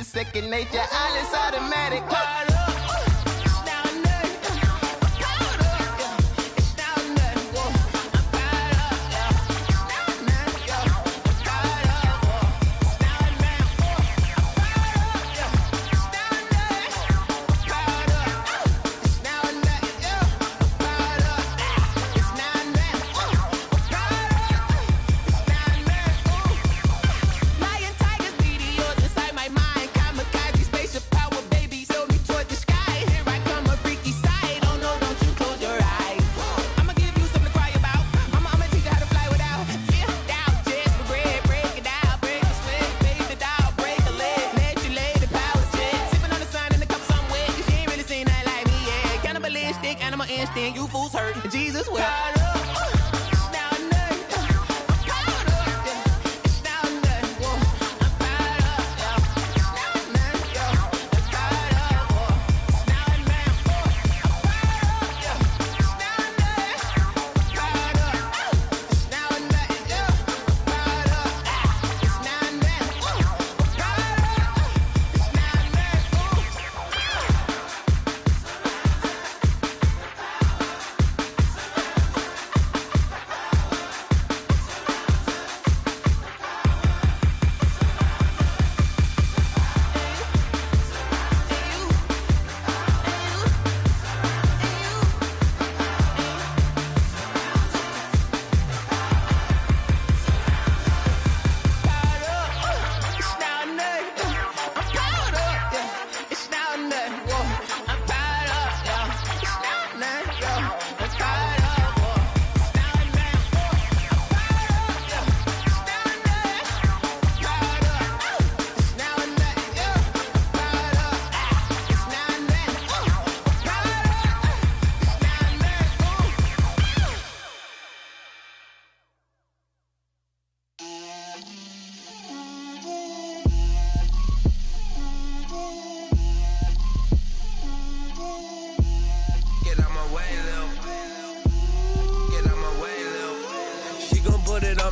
second nature. All is automatic. Call up. You fools hurt. Jesus will.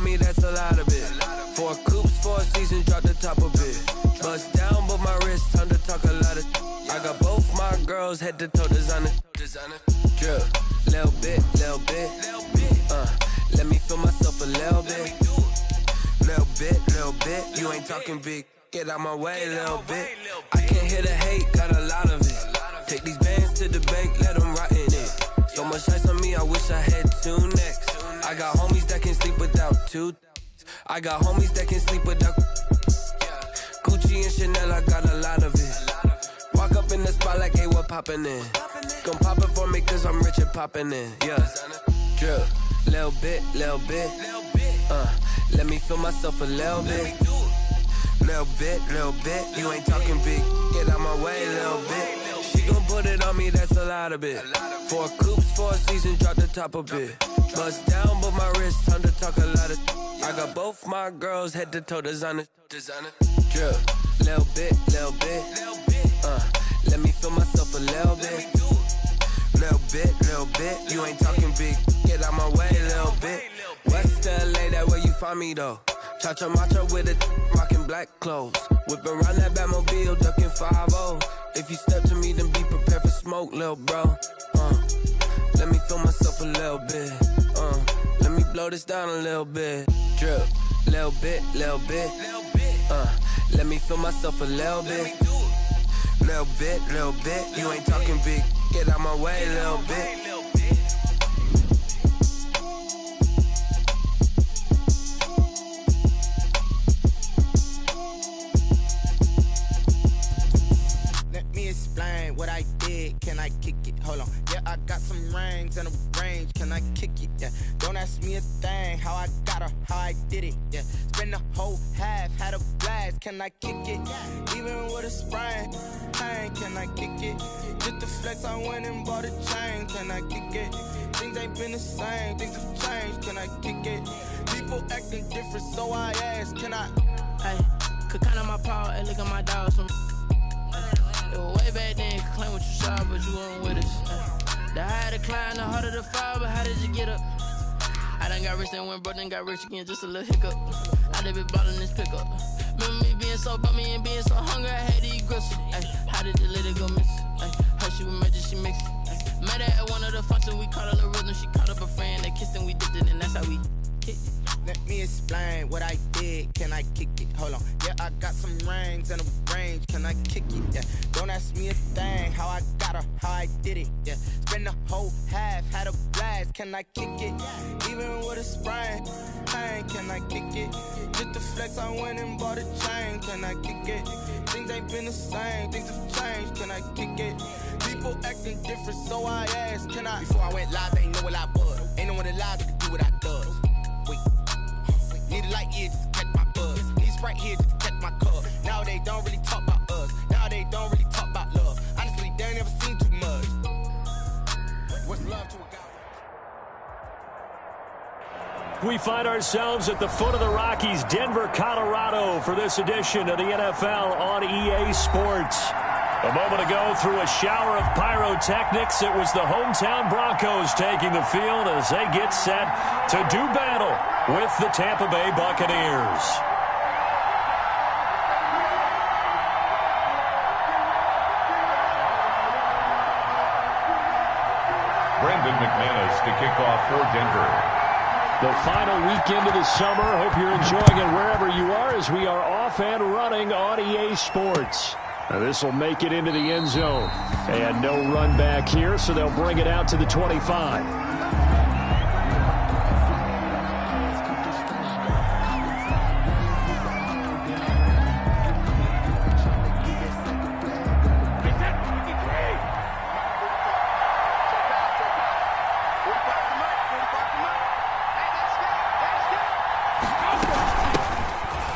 That's a lot of it. 4 coops, 4 seasons, drop the top of it. Bust down, but my wrist, time to talk a lot of. I got both my girls head to toe designer. Drip, little bit. Let me feel myself a little bit. Little bit. You ain't talking big. Get out my way, little bit. I can't hear the hate, got a lot of it. Take these bands to the bank, let them rot in it. So much ice on me, I wish I had 2 necks. I got homies that can sleep without 2. I got homies that can sleep without Gucci and Chanel, I got a lot of it. Walk up in the spot like, hey, what poppin' in? Gon' pop it for me cause I'm rich and poppin' in, yeah. Drip, little bit. Let me feel myself a little bit. Little bit. You ain't talking big, get out my way, little bit. She gon' put it on me, that's a lot of it. 4 coops, 4 seasons, drop the top of it. Bust down, but my wrist, time to talk a lot of. I got both my girls head to toe designer. Drip, little bit. Let me feel myself a little bit. Little bit. You ain't talking big, get out my way, little bit. West LA, that where you find me though. Cha-cha matcha with it, rockin' black clothes. Whippin' around that Batmobile, duckin' 5-0. If you step to me, then be prepared for smoke, lil' bro. Let me feel myself a little bit. Let me blow this down a little bit. Drip, little bit. Let me feel myself a little bit. Little bit. You ain't talking big. Get out my way, little bit. Explain what I did, can I kick it? Hold on, yeah, I got some rings and a range, can I kick it? Yeah, don't ask me a thing, how I got her, how I did it? Yeah, spend the whole half, had a blast, can I kick it? Even with a sprain, pain, can I kick it? Just the flex, I went and bought a chain, can I kick it? Things ain't been the same, things have changed, can I kick it? People acting different, so I ask, can I? Hey, could count on my power, and look at my dogs from. Way back then, you could claim what you saw, but you weren't with us. The higher the climb, the harder the fall, but how did you get up? I done got rich and went broke, then got rich again, just a little hiccup. I done been ballin' this pickup. Remember me being so about me and being so hungry, I had to eat gristle. Ay, how did the lady go miss? Ay, her she was magic, she mixed it. Met her at one of the functions, we caught her the rhythm. She caught up a friend, they kissed and we dipped it, and that's how we kicked it. Let me explain what I did. Can I kick it? Hold on. Yeah, I got some rings and a range. Can I kick it? Yeah. Don't ask me a thing. How I got her, how I did it. Yeah. Spend the whole half, had a blast. Can I kick it? Even with a sprain, pain. Can I kick it? Just the flex, I went and bought a chain. Can I kick it? Things ain't been the same. Things have changed. Can I kick it? People acting different, so I asked. Can I? Before I went live, they ain't know what I was. Ain't no one alive that could do what I does. Wait. Need a light here just to catch my buzz. Need Sprite here just to catch my cup. Now they don't really talk about us. Now they don't really talk about love. Honestly, they ain't never seen too much. What's love to a guy? We find ourselves at the foot of the Rockies, Denver, Colorado, for this edition of the NFL on EA Sports. A moment ago, through a shower of pyrotechnics, it was the hometown Broncos taking the field as they get set to do battle with the Tampa Bay Buccaneers. Brandon McManus to kick off for Denver. The final weekend of the summer. Hope you're enjoying it wherever you are as we are off and running on EA Sports. Now this will make it into the end zone. And no run back here, so they'll bring it out to the 25.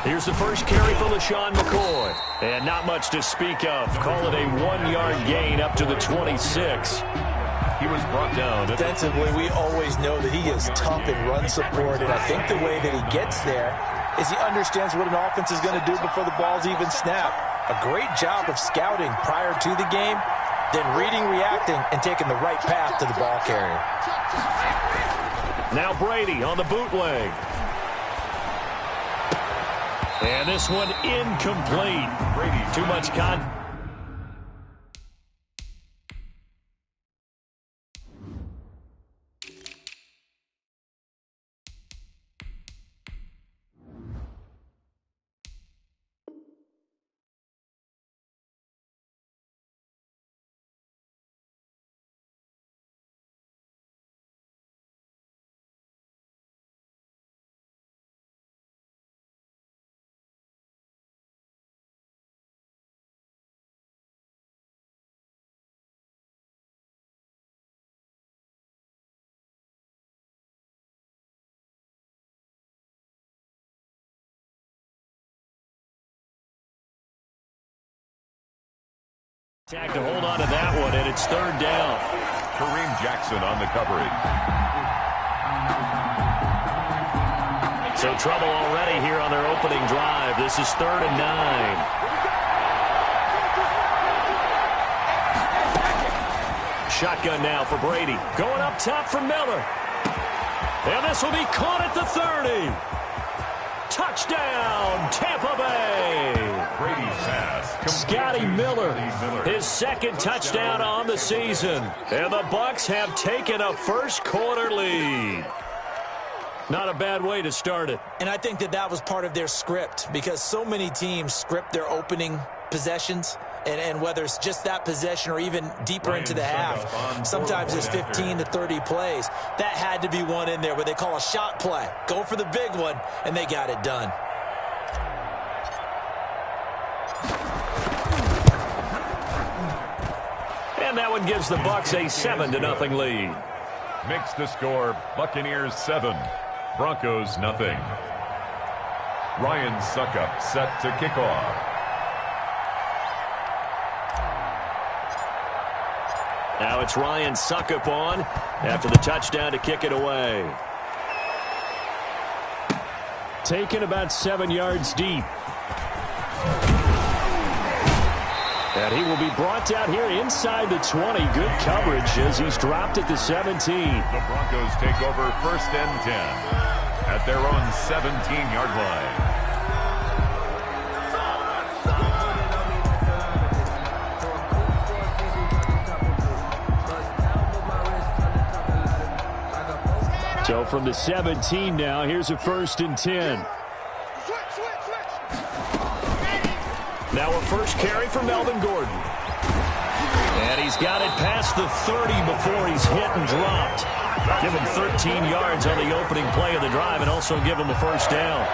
Here's the first carry for LaShawn McCoy. And not much to speak of. Call it a 1-yard gain up to the 26. He was brought down. Defensively, we always know that he is tough in run support, and I think the way that he gets there is he understands what an offense is going to do before the ball's even snapped. A great job of scouting prior to the game, then reading, reacting, and taking the right path to the ball carrier. Now Brady on the bootleg. And this one incomplete. Brady, too much contact. To hold on to that one, and it's third down. Kareem Jackson on the coverage. So trouble already here on their opening drive. This is 3rd and 9. Shotgun now for Brady. Going up top for Miller. And this will be caught at the 30. Touchdown, Tampa Bay. Brady's pass. Scotty Miller, his second touchdown on the season. And the Bucs have taken a first-quarter lead. Not a bad way to start it. And I think that was part of their script, because so many teams script their opening possessions, and whether it's just that possession or even deeper into the half, sometimes it's 15 to 30 plays. That had to be one in there where they call a shot play. Go for the big one, and they got it done. And that one gives the Bucs a 7-0 lead. Makes the score Buccaneers 7, Broncos nothing. Ryan Suckup set to kick off. Now it's Ryan Suckup on after the touchdown to kick it away. Taken about 7 yards deep. And he will be brought down here inside the 20. Good coverage as he's dropped at the 17. The Broncos take over 1st and 10 at their own 17-yard line. So from the 17 now, here's a 1st and 10. Now a first carry for Melvin Gordon. And he's got it past the 30 before he's hit and dropped. Give him 13 yards on the opening play of the drive and also give him a 1st down.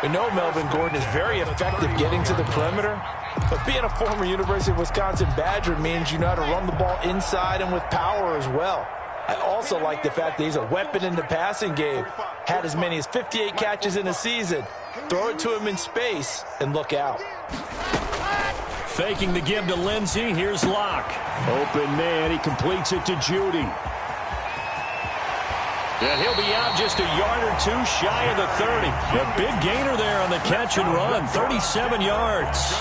We know Melvin Gordon is very effective getting to the perimeter, but being a former University of Wisconsin Badger means you know how to run the ball inside and with power as well. I also like the fact that he's a weapon in the passing game. Had as many as 58 catches in a season. Throw it to him in space and look out. Faking the give to Lindsey. Here's Locke. Open man. He completes it to Judy. And he'll be out just a yard or two shy of the 30. A big gainer there on the catch and run. 37 yards.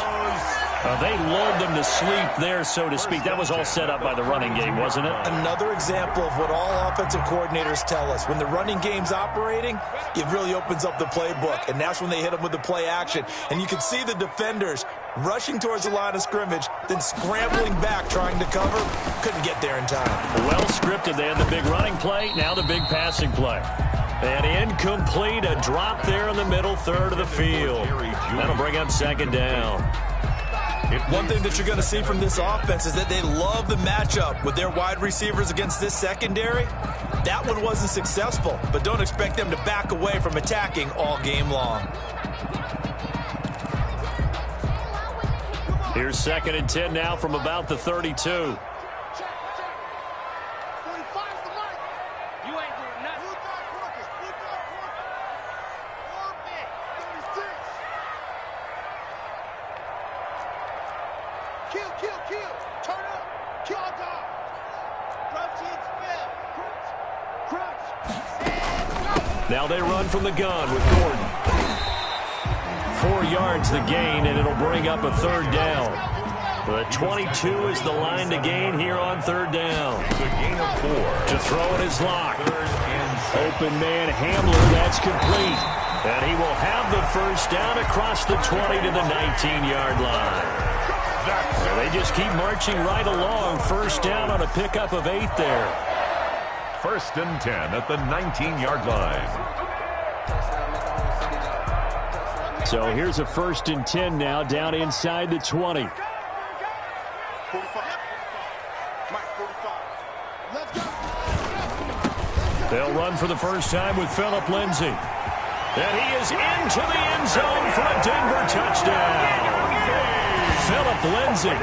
They lulled them to sleep there, so to speak. That was all set up by the running game, wasn't it? Another example of what all offensive coordinators tell us. When the running game's operating, it really opens up the playbook, and that's when they hit them with the play action. And you can see the defenders rushing towards the line of scrimmage, then scrambling back trying to cover. Couldn't get there in time. Well scripted. They had the big running play, now the big passing play. And incomplete, a drop there in the middle third of the field. That'll bring up 2nd down. One thing that you're going to see from this offense is that they love the matchup with their wide receivers against this secondary. That one wasn't successful, but don't expect them to back away from attacking all game long. Here's 2nd and 10 now from about the 32. Now they run from the gun with Gordon. 4 yards the gain, and it'll bring up a 3rd down. The 22 is the line to gain here on 3rd down. The gain of 4. To throw it is Locke. Open man Hamler, that's complete. And he will have the 1st down across the 20 to the 19-yard line. So they just keep marching right along. 1st down on a pickup of 8 there. 1st and 10 at the 19-yard line. So here's a 1st and 10 now down inside the 20. They'll run for the first time with Phillip Lindsay. And he is into the end zone for a Denver touchdown. Phillip Lindsay,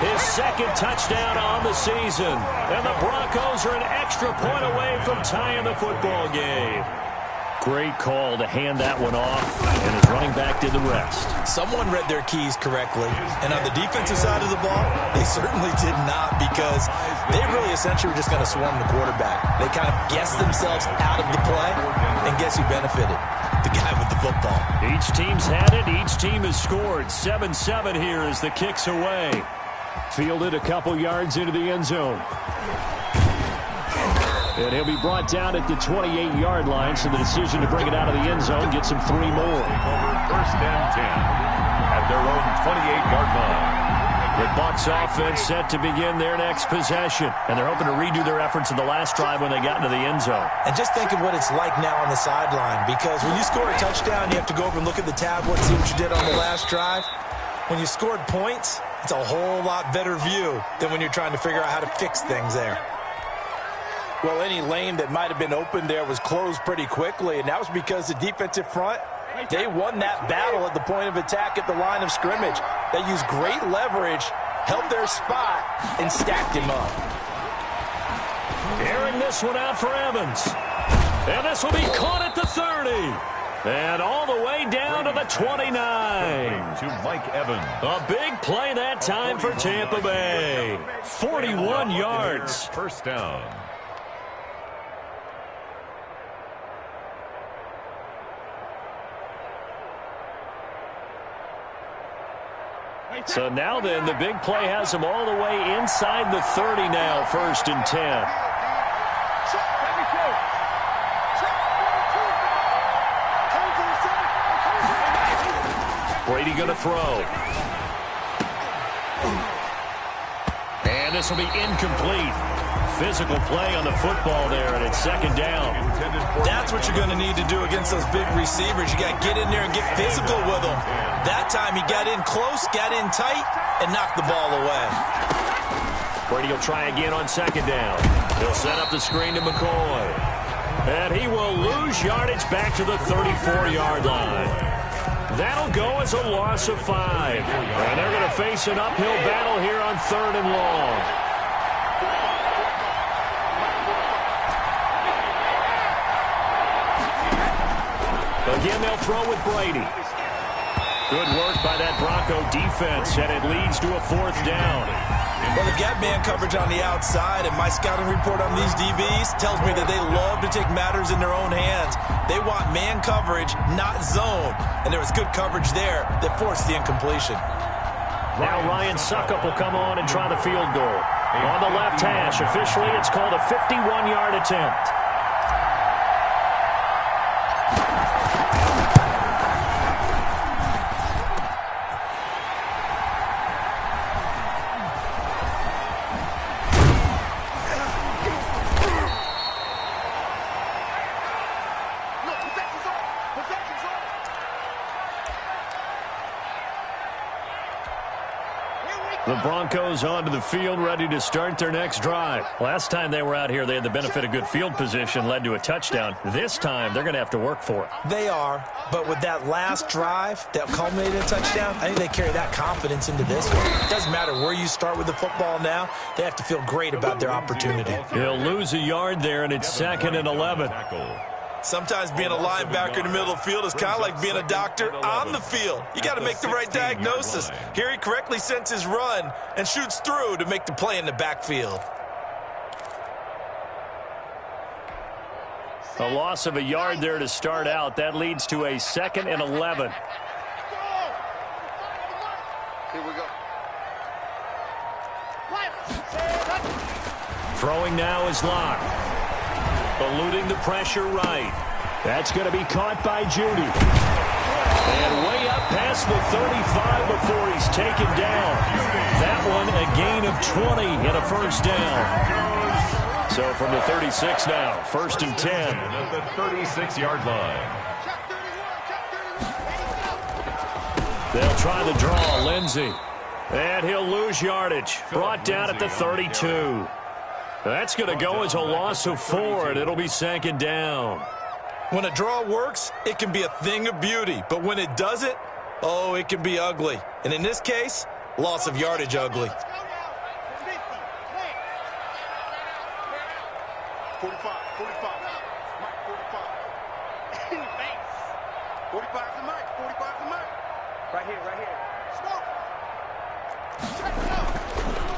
his 2nd touchdown on the season. And the Broncos are an extra point away from tying the football game. Great call to hand that one off, and his running back did the rest. Someone read their keys correctly, and on the defensive side of the ball, they certainly did not, because they really essentially were just going to swarm the quarterback. They kind of guessed themselves out of the play, and guess who benefited? The guy with the football. Each team's had it. Each team has scored. 7-7 here as the kick's away. Fielded a couple yards into the end zone. And he'll be brought down at the 28-yard line, so the decision to bring it out of the end zone gets him 3 more. 1st and 10 at their own 28-yard line. The Bucs offense set to begin their next possession, and they're hoping to redo their efforts in the last drive when they got into the end zone. And just think of what it's like now on the sideline, because when you score a touchdown, you have to go over and look at the tablet, see what you did on the last drive. When you scored points, it's a whole lot better view than when you're trying to figure out how to fix things there. Well, any lane that might have been open there was closed pretty quickly, and that was because the defensive front, they won that battle at the point of attack at the line of scrimmage. They used great leverage, held their spot, and stacked him up. Airing this one out for Evans. And this will be caught at the 30. And all the way down to the 29. To Mike Evans. A big play that time for Tampa Bay. 41 yards. 1st down. So now then, the big play has them all the way inside the 30 now, 1st and 10. Brady going to throw. And this will be incomplete. Physical play on the football there, and it's second down. That's what you're going to need to do against those big receivers. You got to get in there and get physical with them. That time he got in close, got in tight, and knocked the ball away. Brady will try again on second down. He'll set up the screen to McCoy. And he will lose yardage back to the 34-yard line. That'll go as a loss of 5. And they're going to face an uphill battle here on 3rd and long. Again, they'll throw with Brady. Good work by that Bronco defense, and it leads to a 4th down. Well, they've got man coverage on the outside, and my scouting report on these DBs tells me that they love to take matters in their own hands. They want man coverage, not zone. And there was good coverage there that forced the incompletion. Now Ryan Succop will come on and try the field goal. On the left hash, officially it's called a 51-yard attempt. The Broncos onto the field, ready to start their next drive. Last time they were out here, they had the benefit of good field position, led to a touchdown. This time, they're going to have to work for it. They are, but with that last drive that culminated in a touchdown, I think they carry that confidence into this one. It doesn't matter where you start with the football now. They have to feel great about their opportunity. He'll lose a yard there, and it's 2nd and 11. Sometimes being a linebacker in the middle of the field is kind of like being a doctor on the field. You got to make the right diagnosis. Here he correctly sends his run and shoots through to make the play in the backfield. A loss of a yard there to start out. That leads to a 2nd and 11. Here we go. Throwing now is Locke. Eluding the pressure right. That's going to be caught by Judy. And way up past the 35 before he's taken down. That one a gain of 20 and a 1st down. So from the 36 now, 1st and 10. At the 36-yard line. They'll try the draw, Lindsey. And he'll lose yardage. Brought down at the 32. That's going to go as a loss of 4, and it'll be 2nd down. When a draw works, it can be a thing of beauty. But when it doesn't, oh, it can be ugly. And in this case, loss of yardage ugly. 45. Mike, 45. In the face. 45's the Mike. 45's the Mike. Right here. Smoke.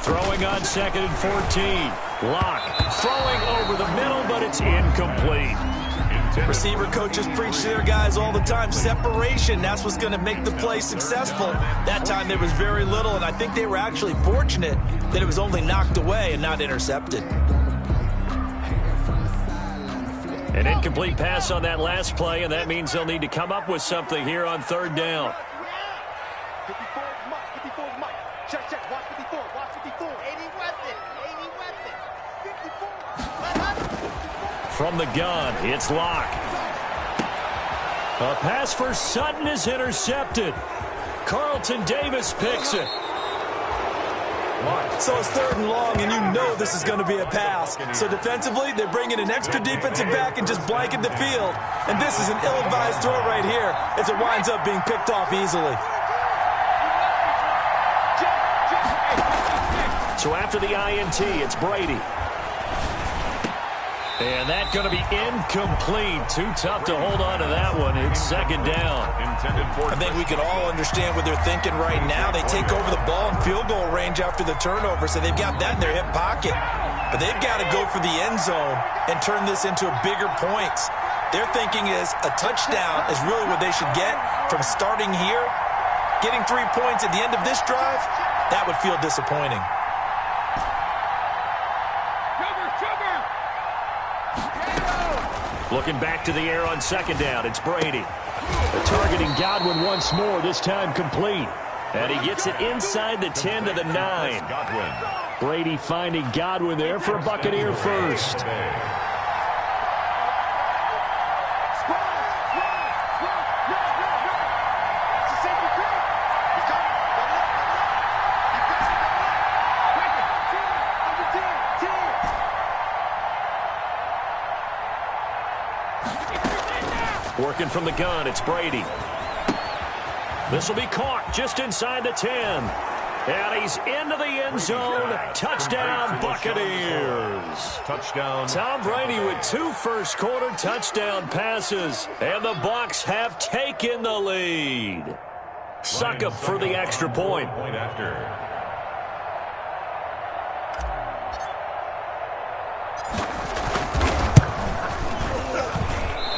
Throwing on 2nd and 14. Locke throwing over the middle, but it's incomplete. Receiver coaches preach to their guys all the time. Separation, that's what's going to make the play successful. That time there was very little, and I think they were actually fortunate that it was only knocked away and not intercepted. An incomplete pass on that last play, and that means they'll need to come up with something here on 3rd down. 54 Mike. Check. Watch 54. 80 weapon. 54. From the gun, it's Locke. A pass for Sutton is intercepted. Carlton Davis picks it. So it's 3rd and long, and you know this is going to be a pass. So defensively, they bring in an extra defensive back and just blanket the field. And this is an ill-advised throw right here as it winds up being picked off easily. So after the INT, it's Brady. And that's going to be incomplete. Too tough to hold on to that one. It's 2nd down. I think we can all understand what they're thinking right now. They take over the ball in field goal range after the turnover, so they've got that in their hip pocket. But they've got to go for the end zone and turn this into bigger points. Their thinking is a touchdown is really what they should get from starting here. Getting 3 points at the end of this drive, that would feel disappointing. Looking back to the air on 2nd down, it's Brady. Targeting Godwin once more, this time complete. And he gets it inside the 10 to the 9. Godwin. Brady finding Godwin there for a Buccaneer first. Working from the gun, it's Brady. This will be caught just inside the 10. And he's into the end zone. Touchdown, Buccaneers. Touchdown. Tom Brady with 2 first-quarter touchdown passes. And the Bucs have taken the lead. Succop for the extra point. Point after.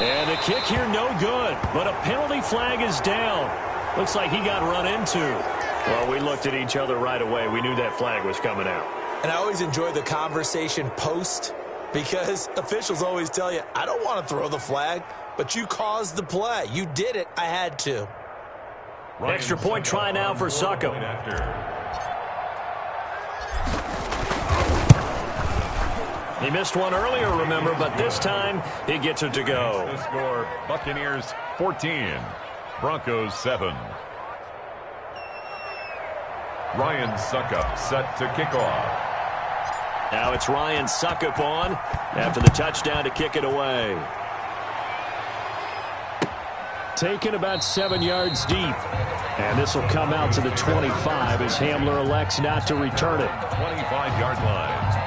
And the kick here no good, but a penalty flag is down. Looks like he got run into. Well, we looked at each other right away. We knew that flag was coming out. And I always enjoy the conversation post because officials always tell you, I don't want to throw the flag, but you caused the play. You did it. I had to. Extra point try now for Succop. He missed one earlier, remember, but this time he gets it to go. The score, Buccaneers 14, Broncos 7. Ryan Succop set to kick off. Now it's Ryan Succop on after the touchdown to kick it away. Taken about 7 yards deep. And this will come out to the 25 as Hamler elects not to return it. 25-yard line.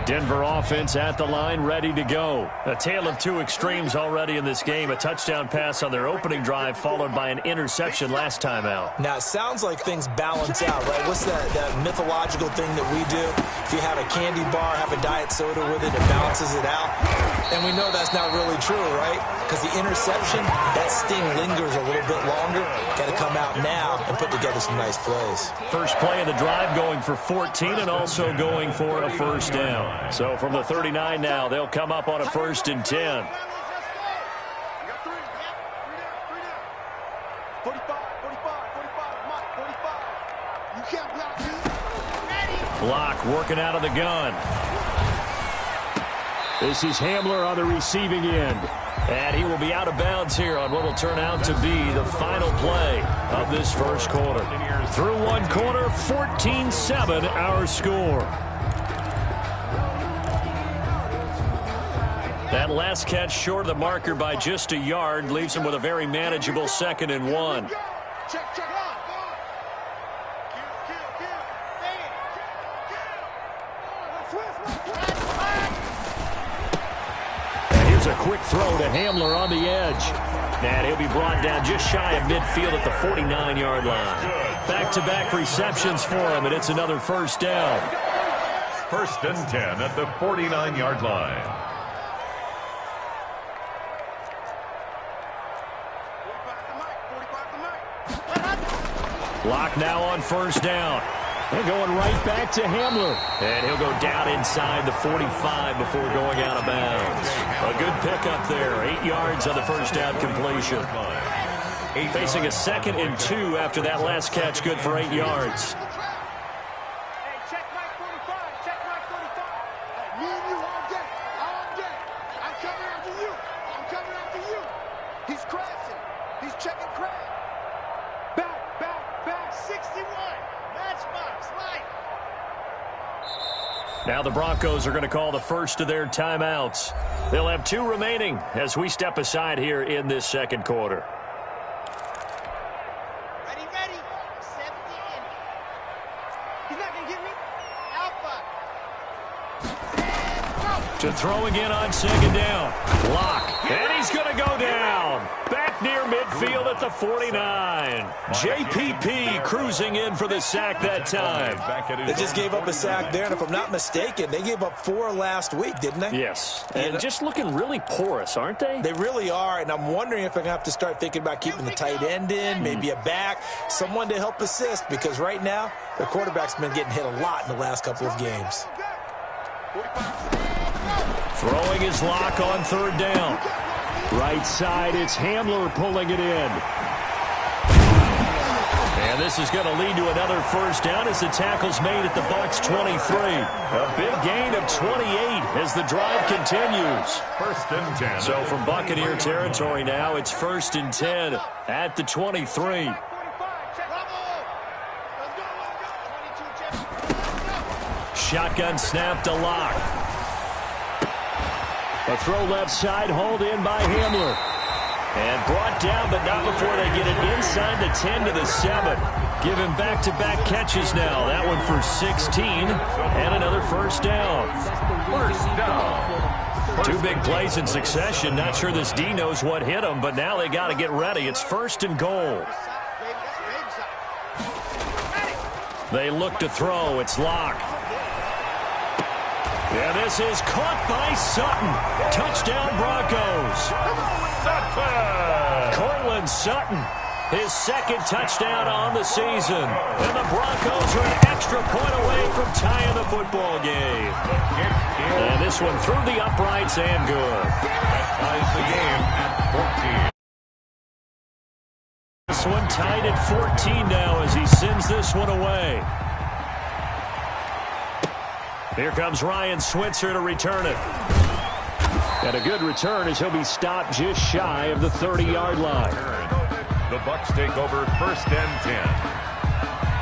Denver offense at the line, ready to go. A tale of 2 extremes already in this game. A touchdown pass on their opening drive, followed by an interception last time out. Now, it sounds like things balance out, right? What's that mythological thing that we do? If you have a candy bar, have a diet soda with it, it balances it out. And we know that's not really true, right? Because the interception, that sting lingers a little bit longer. Got to come out now and put together some nice plays. First play of the drive going for 14 and also going for a first down. So from the 39 now, they'll come up on a 1st and 10. 45. Block working out of the gun. This is Hamler on the receiving end. And he will be out of bounds here on what will turn out to be the final play of this first quarter. Through one quarter, 14-7 our score. That last catch short of the marker by just a yard leaves him with a very manageable 2nd and 1. And here's a quick throw to Hamler on the edge. And he'll be brought down just shy of midfield at the 49-yard line. Back-to-back receptions for him, and it's another first down. 1st and 10 at the 49-yard line. Block now on first down. They're going right back to Hamler. And he'll go down inside the 45 before going out of bounds. A good pickup there. 8 yards on the first down completion. Facing a 2nd and 2 after that last catch, good for 8 yards. Now the Broncos are going to call the first of their timeouts. They'll have 2 remaining as we step aside here in this second quarter. Ready. 17. He's not going to get me. Alpha. To throw again on 2nd down. Lock. And he's going to go down. Back near midfield at the 49. JPP cruising in for the sack that time. They just gave up a sack there, and if I'm not mistaken, they gave up 4 last week, didn't they? Yes. And just looking really porous, aren't they? They really are, and I'm wondering if they're going to have to start thinking about keeping the tight end in, maybe a back, someone to help assist, because right now, their quarterback's been getting hit a lot in the last couple of games. Throwing his Lock on 3rd down. Right side, it's Hamler pulling it in. And this is going to lead to another first down as the tackle's made at the Bucs 23. A big gain of 28 as the drive continues. First and 10. So from Buccaneer territory now, it's first and 10 at the 23. Shotgun snap to Locke. A throw left side, hauled in by Hamler. And brought down, but not before they get it inside the 10 to the 7. Give him back-to-back catches now. That one for 16 and another first down. First down. Two big plays in succession. Not sure this D knows what hit him, but now they got to get ready. It's first and goal. They look to throw. It's Locke. Yeah, this is caught by Sutton. Touchdown, Broncos. Cortland Sutton, his second touchdown on the season. And the Broncos are an extra point away from tying the football game. And this one through the uprights and good. That ties the game at 14. This one tied at 14 now as he sends this one away. Here comes Ryan Switzer to return it. And a good return as he'll be stopped just shy of the 30-yard line. The Bucs take over first and 10.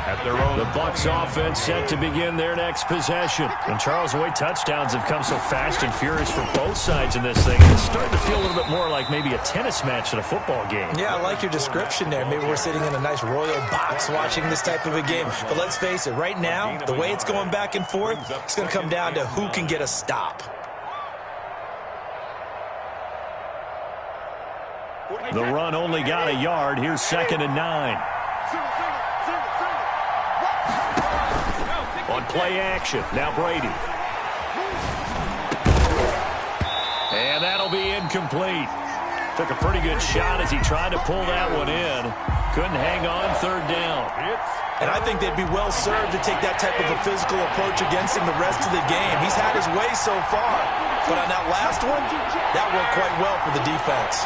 At their own. The Bucs offense set to begin their next possession. And Charles, the way touchdowns have come so fast and furious for both sides in this thing, it's starting to feel a little bit more like maybe a tennis match at a football game. Yeah, I like your description there. Maybe we're sitting in a nice royal box watching this type of a game. But let's face it, right now, the way it's going back and forth, it's going to come down to who can get a stop. The run only got a yard. Here's second and 9. On play action, now Brady. And that'll be incomplete. Took a pretty good shot as he tried to pull that one in. Couldn't hang on, third down. And I think they'd be well served to take that type of a physical approach against him the rest of the game. He's had his way so far. But on that last one, that worked quite well for the defense.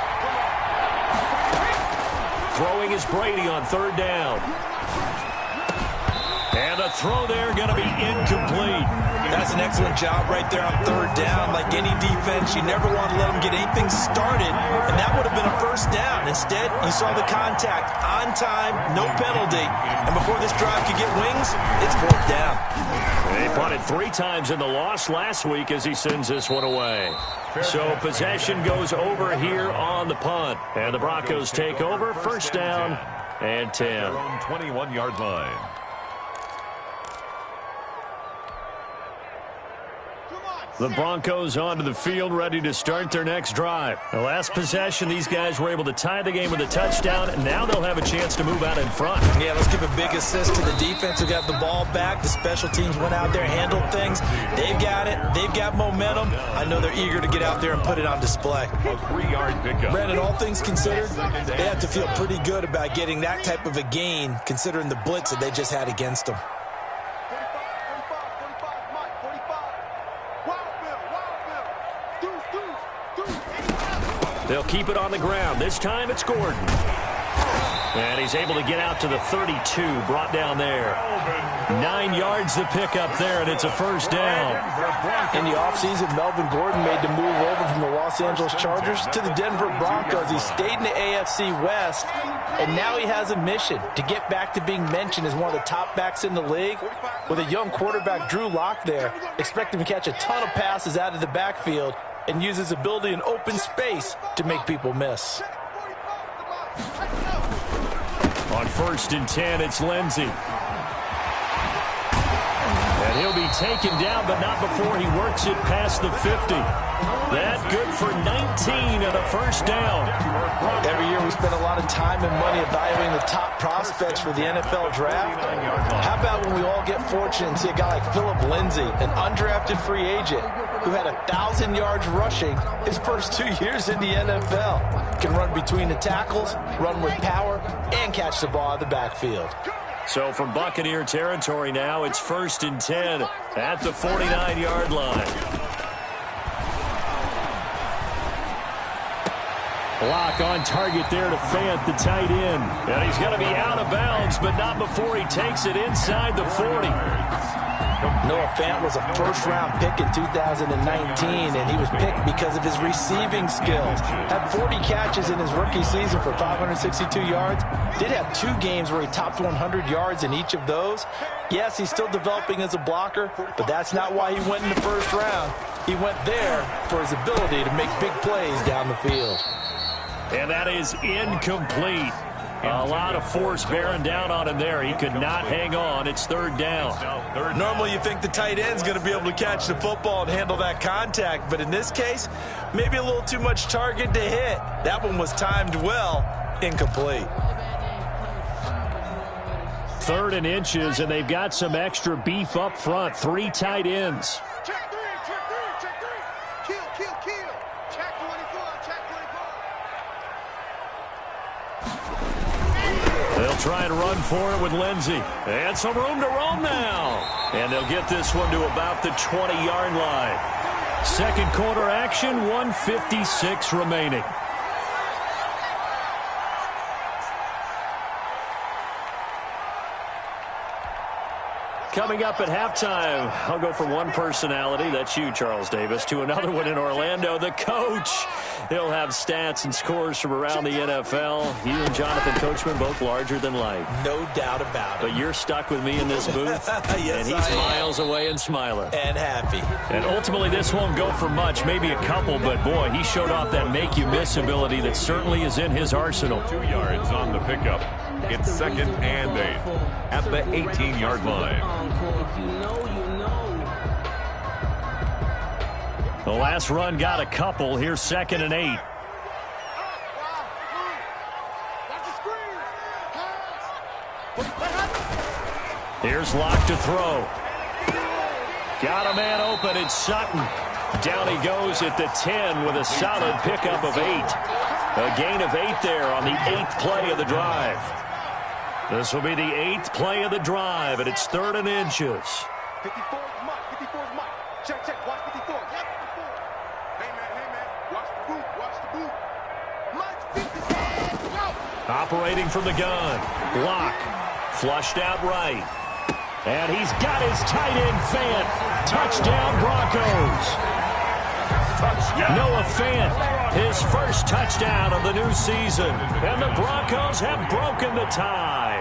Throwing is Brady on third down. And the throw there going to be incomplete. That's an excellent job right there on third down. Like any defense, you never want to let them get anything started, and that would have been a first down. Instead, you saw the contact on time, no penalty, and before this drive could get wings, it's fourth down. They punted 3 times in the loss last week as he sends this one away. So possession goes over here on the punt, and the Broncos take over, first down and 10. Their own 21-yard line. The Broncos onto the field, ready to start their next drive. The last possession, these guys were able to tie the game with a touchdown, and now they'll have a chance to move out in front. Yeah, let's give a big assist to the defense who got the ball back. The special teams went out there, handled things. They've got it. They've got momentum. I know they're eager to get out there and put it on display. A 3-yard pickup. Brandon, all things considered, they have to feel pretty good about getting that type of a gain, considering the blitz that they just had against them. They'll keep it on the ground. This time it's Gordon. And he's able to get out to the 32, brought down there. 9 yards to pick up there, and it's a first down. In the offseason, Melvin Gordon made the move over from the Los Angeles Chargers to the Denver Broncos. He stayed in the AFC West, and now he has a mission to get back to being mentioned as one of the top backs in the league. With a young quarterback, Drew Lock, there, expect him to catch a ton of passes out of the backfield and use his ability in open space to make people miss. On first and 10, it's Lindsey. And he'll be taken down, but not before he works it past the 50. That good for 19 and a first down. Every year we spend a lot of time and money evaluating the top prospects for the NFL draft. How about when we all get fortunate and see a guy like Phillip Lindsay, an undrafted free agent who had 1,000 yards rushing his first 2 years in the NFL. Can run between the tackles, run with power, and catch the ball out of the backfield. So from Buccaneer territory now, it's first and 10 at the 49-yard line. Block on target there to Fant, the tight end. And he's going to be out of bounds, but not before he takes it inside the 40. Noah Fant was a first-round pick in 2019, and he was picked because of his receiving skills. Had 40 catches in his rookie season for 562 yards. Did have 2 games where he topped 100 yards in each of those. Yes, he's still developing as a blocker, but that's not why he went in the first round. He went there for his ability to make big plays down the field. And that is incomplete. A lot of force bearing down on him there. He could not hang on. It's third down. Normally you think the tight end's going to be able to catch the football and handle that contact, but in this case, maybe a little too much target to hit. That one was timed well. Incomplete. 3rd and inches, and they've got some extra beef up front. 3 tight ends. Check 3, check 3, check 3. Kill. Check 24, check 24. They'll try and run for it with Lindsey. And some room to roam now. And they'll get this one to about the 20-yard line. Second quarter action, 1:56 remaining. Coming up at halftime, I'll go from one personality, that's you, Charles Davis, to another one in Orlando, the coach. He'll have stats and scores from around the NFL. You and Jonathan Coachman, both larger than life. No doubt about it. But you're stuck with me in this booth, yes, and he's miles away and smiling. And happy. And ultimately, this won't go for much, maybe a couple, but boy, he showed off that make-you-miss ability that certainly is in his arsenal. 2 yards on the pickup. It's 2nd and 8 at the 18-yard line. The last run got a couple. Here's 2nd and 8. Here's Locke to throw. Got a man open. It's Sutton. Down he goes at the 10 with a solid pickup of 8. A gain of 8 there on the 8th play of the drive. This will be the 8th play of the drive, and it's 3rd and inches. 54 is Mike. 54 is Mike. Check. Watch 54. Yep, 54. Hey, man. Watch the boot. Mike's 54. Go. Operating from the gun. Block. Flushed out right. And he's got his tight end, Fant. Touchdown, Broncos. Noah Fant, his first touchdown of the new season. And the Broncos have broken the tie.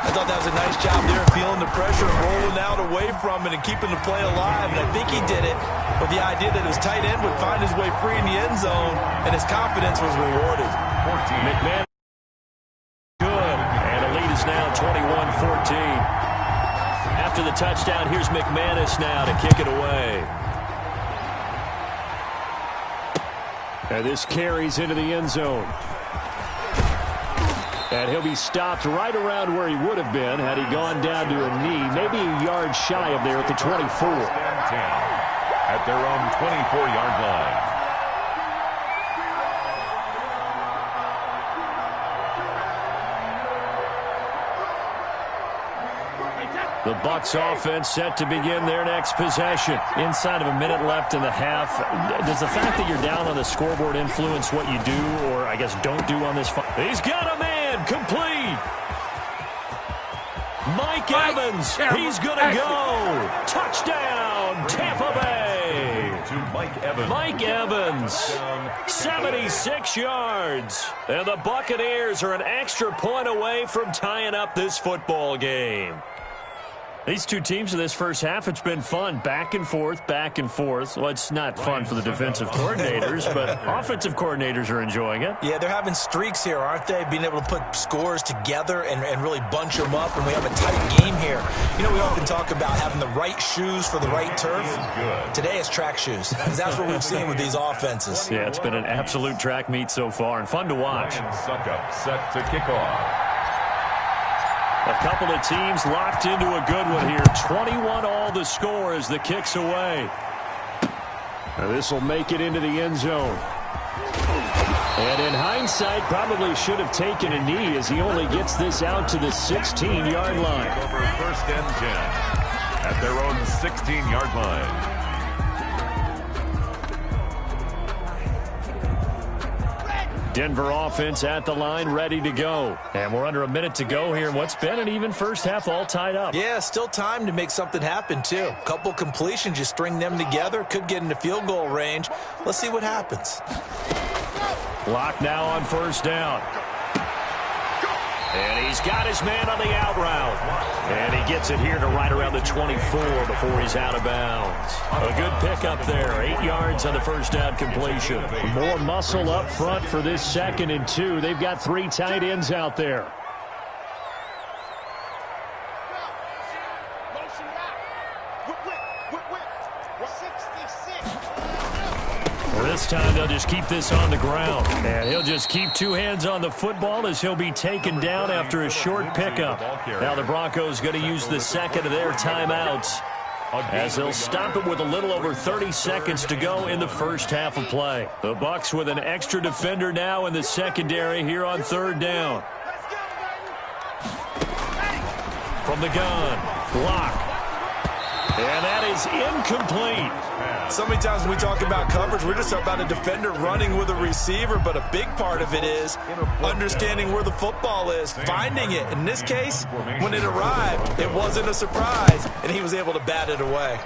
I thought that was a nice job there, feeling the pressure, rolling out away from it and keeping the play alive. And I think he did it with the idea that his tight end would find his way free in the end zone, and his confidence was rewarded. McMahon good, and the lead is now 21-14. After the touchdown, here's McManus now to kick it away. And this carries into the end zone. And he'll be stopped right around where he would have been had he gone down to a knee, maybe a yard shy of there at the 24. At their own 24-yard line. The Bucs offense set to begin their next possession. Inside of a minute left in the half, does the fact that you're down on the scoreboard influence what you do, or I guess don't do on this? He's got a man, complete. Mike Evans, he's going to go. Touchdown, Tampa Bay. To Mike Evans. Mike Evans, 76 yards. And the Buccaneers are an extra point away from tying up this football game. These two teams in this first half, it's been fun. Back and forth, back and forth. Well, it's not fun for the defensive coordinators, but offensive coordinators are enjoying it. Yeah, they're having streaks here, aren't they? Being able to put scores together and really bunch them up, and we have a tight game here. You know, we often talk about having the right shoes for the right turf. Today it's track shoes, because that's what we've seen with these offenses. Yeah, it's been an absolute track meet so far, and fun to watch. Ryan Suckup set to kick off. A couple of teams locked into a good one here. 21 all the score as the kick's away. This will make it into the end zone. And in hindsight, probably should have taken a knee as he only gets this out to the 16-yard line. Over 1st and 10 at their own 16-yard line. Denver offense at the line, ready to go. And we're under a minute to go here in what's been an even first half, all tied up. Yeah, still time to make something happen, too. A couple completions, you string them together, could get into field goal range. Let's see what happens. Clock now on first down. And he's got his man on the out route. And he gets it here to right around the 24 before he's out of bounds. A good pickup there. 8 yards on the first down completion. More muscle up front for this 2nd and 2. They've got 3 tight ends out there. This time they'll just keep this on the ground. And he'll just keep 2 hands on the football as he'll be taken down after a short pickup. Now the Broncos going to use the 2nd of their timeouts as they'll stop it with a little over 30 seconds to go in the first half of play. The Bucs with an extra defender now in the secondary here on 3rd down. From the gun, block. And that is incomplete. So many times when we talk about coverage, we're just about a defender running with a receiver, but a big part of it is understanding where the football is, finding it. In this case, when it arrived, it wasn't a surprise, and he was able to bat it away.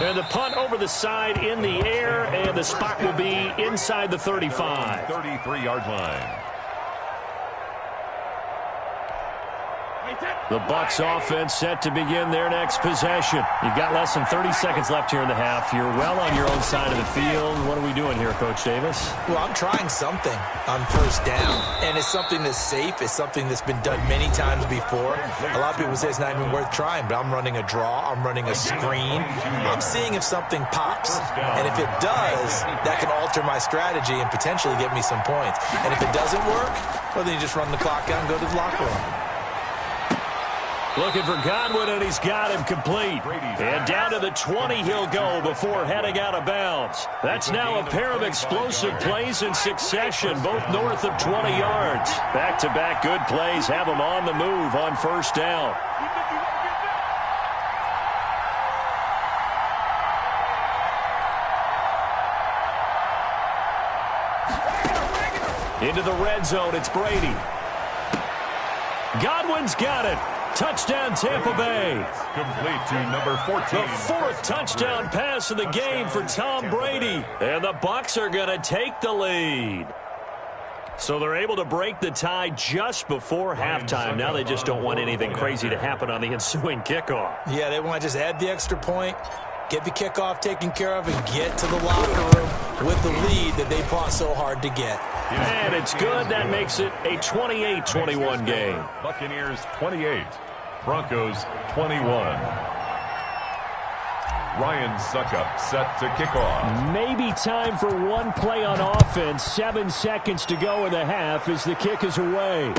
And the punt over the side in the air, and the spot will be inside the 35. 33-yard line. The Bucs offense set to begin their next possession. You've got less than 30 seconds left here in the half. You're well on your own side of the field. What are we doing here, Coach Davis? Well, I'm trying something on first down, and it's something that's safe. It's something that's been done many times before. A lot of people say it's not even worth trying, but I'm running a draw. I'm running a screen. I'm seeing if something pops, and if it does, that can alter my strategy and potentially get me some points. And if it doesn't work, well, then you just run the clock out and go to the locker room. Looking for Godwin, and he's got him complete. And down to the 20 he'll go before heading out of bounds. That's now a pair of explosive plays in succession, both north of 20 yards. Back-to-back good plays have him on the move on first down. Into the red zone, it's Brady. Godwin's got it. Touchdown, Tampa Bay. Complete to number 14. The 4th touchdown pass of the game for Tom Brady. And the Bucs are going to take the lead. So they're able to break the tie just before halftime. Now they just don't want anything crazy to happen on the ensuing kickoff. Yeah, they want to just add the extra point, get the kickoff taken care of, and get to the locker room with the lead that they fought so hard to get. And it's good. That makes it a 28-21 game. Buccaneers 28, Broncos 21. Ryan Suckup set to kick off. Maybe time for one play on offense. 7 seconds to go in the half as the kick is away.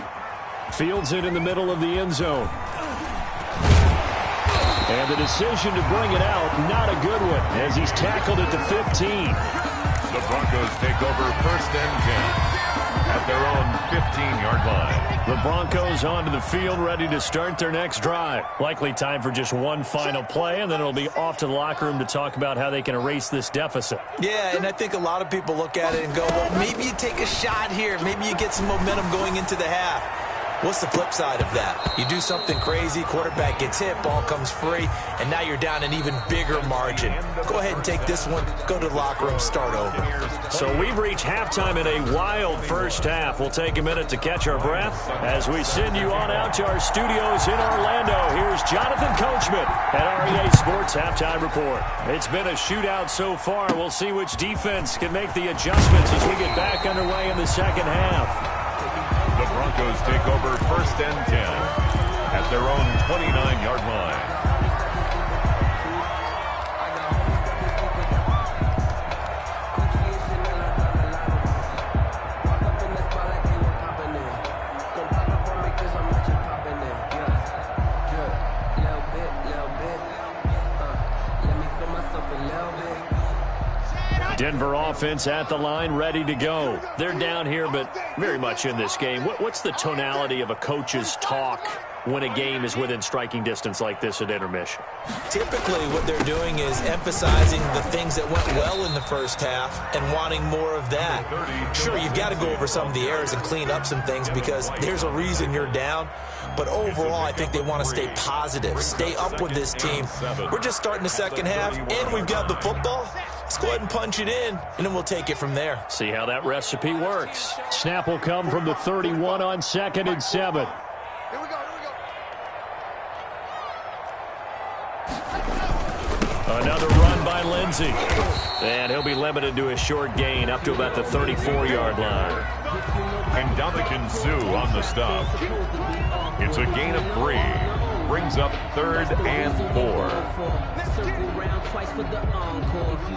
Fields it in the middle of the end zone. And the decision to bring it out, not a good one, as he's tackled at the 15. The Broncos take over 1st and 10 at their own 15-yard line. The Broncos onto the field, ready to start their next drive. Likely time for just one final play, and then it'll be off to the locker room to talk about how they can erase this deficit. Yeah, and I think a lot of people look at it and go, well, maybe you take a shot here. Maybe you get some momentum going into the half. What's the flip side of that? You do something crazy, quarterback gets hit, ball comes free, and now you're down an even bigger margin. Go ahead and take this one, go to the locker room, start over. So we've reached halftime in a wild first half. We'll take a minute to catch our breath as we send you on out to our studios in Orlando. Here's Jonathan Coachman at REA Sports Halftime Report. It's been a shootout so far. We'll see which defense can make the adjustments as we get back underway in the second half. The Broncos take over 1st and 10 at their own 29-yard line. Denver offense at the line, ready to go. They're down here, but very much in this game. What's the tonality of a coach's talk when a game is within striking distance like this at intermission. Typically, what they're doing is emphasizing the things that went well in the first half and wanting more of that. Sure, you've got to go over some of the errors and clean up some things because there's a reason you're down. But overall, I think they want to stay positive, stay up with this team. We're just starting the second half, and we've got the football. Let's go ahead and punch it in, and then we'll take it from there. See how that recipe works. Snap will come from the 31 on 2nd and 7. Here we go. Another run by Lindsey. And he'll be limited to a short gain up to about the 34-yard line. And Dominican Sue on the stop. It's a gain of 3. Brings up 3rd and 4.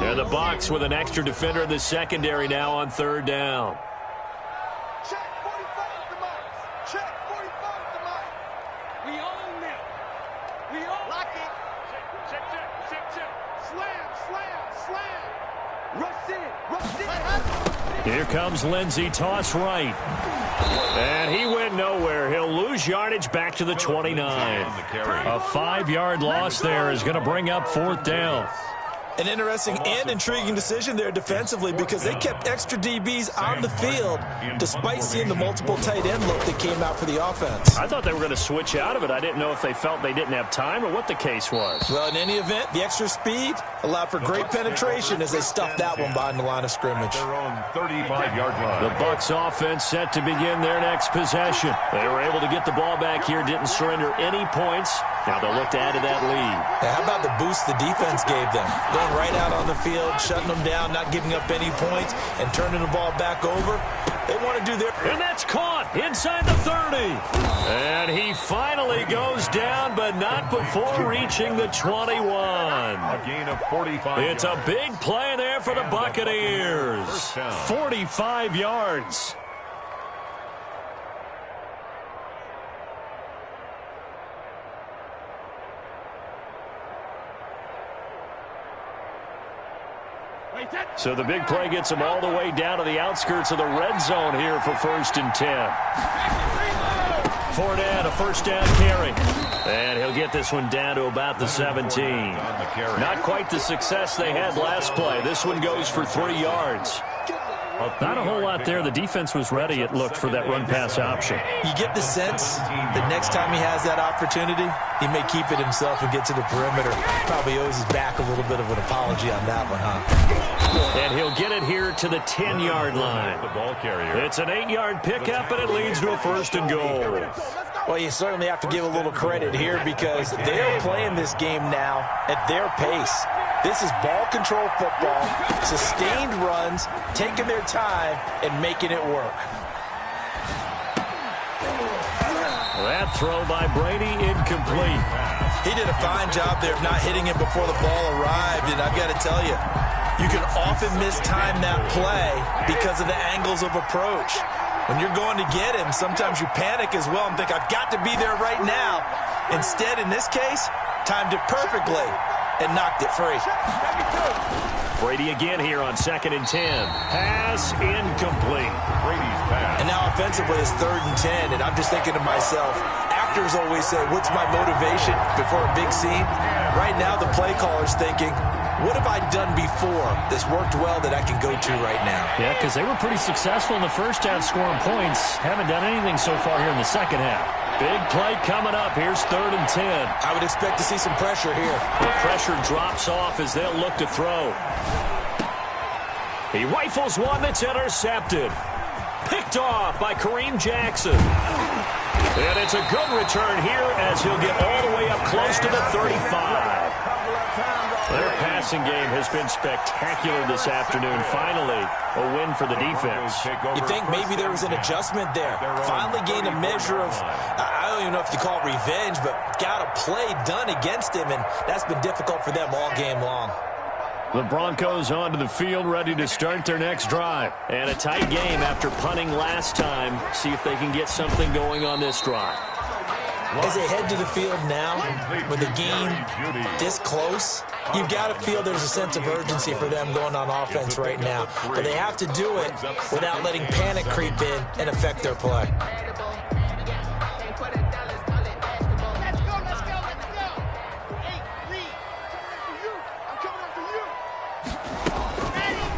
And the Bucs with an extra defender in the secondary now on 3rd down. Check 45 the mics. Check 45 the mics. We own them. We own. Lock it. Check. Slam. Rush in. Here comes Lindsey, toss right. And he went nowhere. He'll lose yardage back to the 29. A 5-yard loss there is going to bring up 4th down. An interesting and intriguing decision there defensively because they kept extra DBs on the field despite seeing the multiple tight end look that came out for the offense. I thought they were going to switch out of it. I didn't know if they felt they didn't have time or what the case was. Well, in any event, the extra speed allowed for great penetration as they stuffed that one behind the line of scrimmage. Their own 35-yard line. The Bucs offense set to begin their next possession. They were able to get the ball back here, didn't surrender any points. Now they'll look to add to that lead. Yeah, how about the boost the defense gave them? Going right out on the field, shutting them down, not giving up any points, and turning the ball back over. They want to do their... And that's caught inside the 30. And he finally goes down, but not before reaching the 21. A gain of 45 It's a big play there for the Buccaneers. 45 yards. So the big play gets him all the way down to the outskirts of the red zone here for 1st and 10. Fournette, a 1st down carry. And he'll get this one down to about the 17. Not quite the success they had last play. This one goes for 3 yards. Not a whole lot there. The defense was ready, it looked, for that run-pass option. You get the sense that next time he has that opportunity, he may keep it himself and get to the perimeter. Probably owes his back a little bit of an apology on that one, huh? And he'll get it here to the 10-yard line. The ball carrier. It's an 8-yard pickup, and it leads to a 1st and goal. Well, you certainly have to give a little credit here because they're playing this game now at their pace. This is ball control football, sustained runs, taking their time, and making it work. That throw by Brady incomplete. He did a fine job there of not hitting it before the ball arrived, and I've got to tell you, you can often mistime that play because of the angles of approach. When you're going to get him, sometimes you panic as well and think, I've got to be there right now. Instead, in this case, timed it perfectly and knocked it free. Brady again here on 2nd and 10. Pass incomplete. Brady's pass. And now offensively it's 3rd and 10, and I'm just thinking to myself, actors always say, what's my motivation before a big scene? Right now the play caller's thinking, what have I done before that's worked well that I can go to right now? Yeah, because they were pretty successful in the first half scoring points. Haven't done anything so far here in the second half. Big play coming up. Here's 3rd and 10. I would expect to see some pressure here. The pressure drops off as they'll look to throw. He rifles one that's intercepted. Picked off by Kareem Jackson. And it's a good return here as he'll get all the way up close to the 35. Their passing game has been spectacular this afternoon. Finally, a win for the defense. You think maybe there was an adjustment there. Finally gained a measure of, I don't even know if you call it revenge, but got a play done against him, and that's been difficult for them all game long. The Broncos onto the field, ready to start their next drive. And a tight game after punting last time. See if they can get something going on this drive. As they head to the field now, with the game this close, you've got to feel there's a sense of urgency for them going on offense right now. But they have to do it without letting panic creep in and affect their play.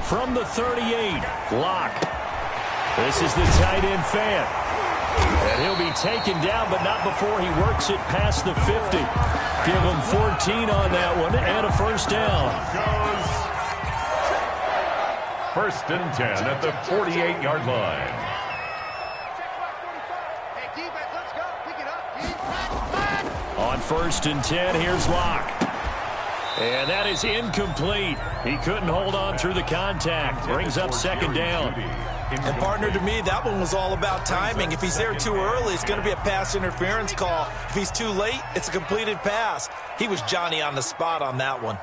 from the 38. Locke. This is the tight end fan. And he'll be taken down, but not before he works it past the 50. Give him 14 on that one and a first down. First and 10 at the 48-yard line. On first and 10, here's Locke. And that is incomplete. He couldn't hold on through the contact. Brings up second down. And partner, to me, that one was all about timing. If he's there too early, it's going to be a pass interference call. If he's too late, it's a completed pass. He was Johnny on the spot on that one.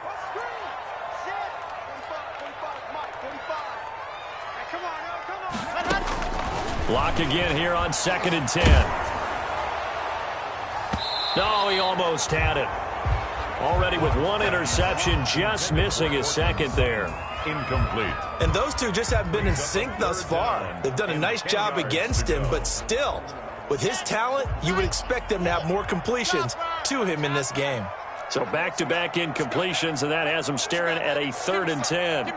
Locke again here on second and 10. No, he almost had it. Already with one interception, just missing his second there. Incomplete. And those two just haven't been in sync thus far. They've done a nice job against him, but still, with his talent, you would expect them to have more completions to him in this game. So back-to-back incompletions, and that has him staring at a 3rd and 10.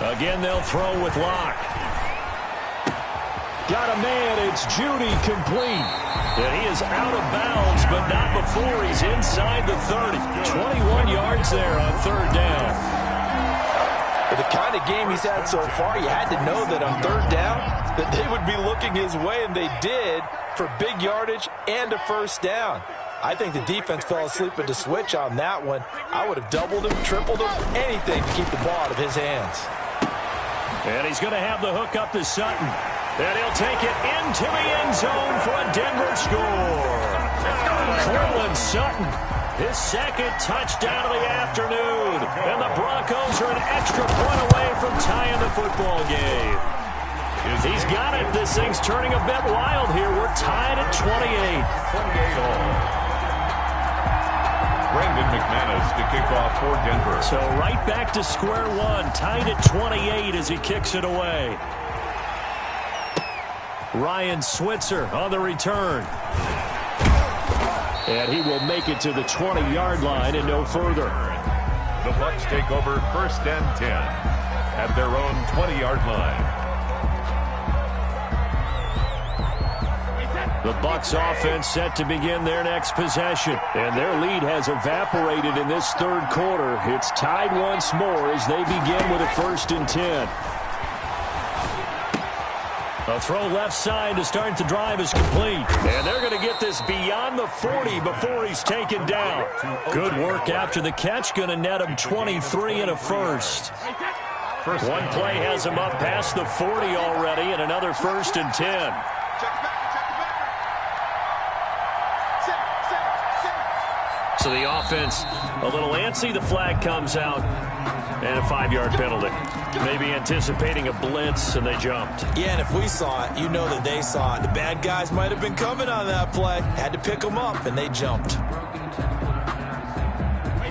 Again, they'll throw with Locke. Got a man. It's Judy complete. And he is out of bounds, but not before he's inside the 30. 21 yards there on 3rd down. With the kind of game he's had so far, you had to know that on 3rd down that they would be looking his way, and they did, for big yardage and a first down. I think the defense fell asleep at the switch on that one. I would have doubled him, tripled him, anything to keep the ball out of his hands. And he's going to have the hook up to Sutton. And he'll take it into the end zone for a Denver score. Cortland Sutton, his second touchdown of the afternoon. And the Broncos are an extra point away from tying the football game. He's got it. This thing's turning a bit wild here. We're tied at 28. 28 all. Brandon McManus to kick off for Denver. So right back to square one, tied at 28 as he kicks it away. Ryan Switzer on the return. And he will make it to the 20-yard line and no further. The Bucs take over 1st and 10 at their own 20-yard line. The Bucs offense set to begin their next possession. And their lead has evaporated in this 3rd quarter. It's tied once more as they begin with a 1st and 10. A throw left side to start the drive is complete. And they're going to get this beyond the 40 before he's taken down. Good work after the catch. Going to net him 23 and a first. One play has him up past the 40 already, and another 1st and 10. So the offense a little antsy. The flag comes out and a 5-yard penalty. Maybe anticipating a blitz, and they jumped. Yeah, and if we saw it, you know that they saw it. The bad guys might have been coming on that play. Had to pick them up, and they jumped.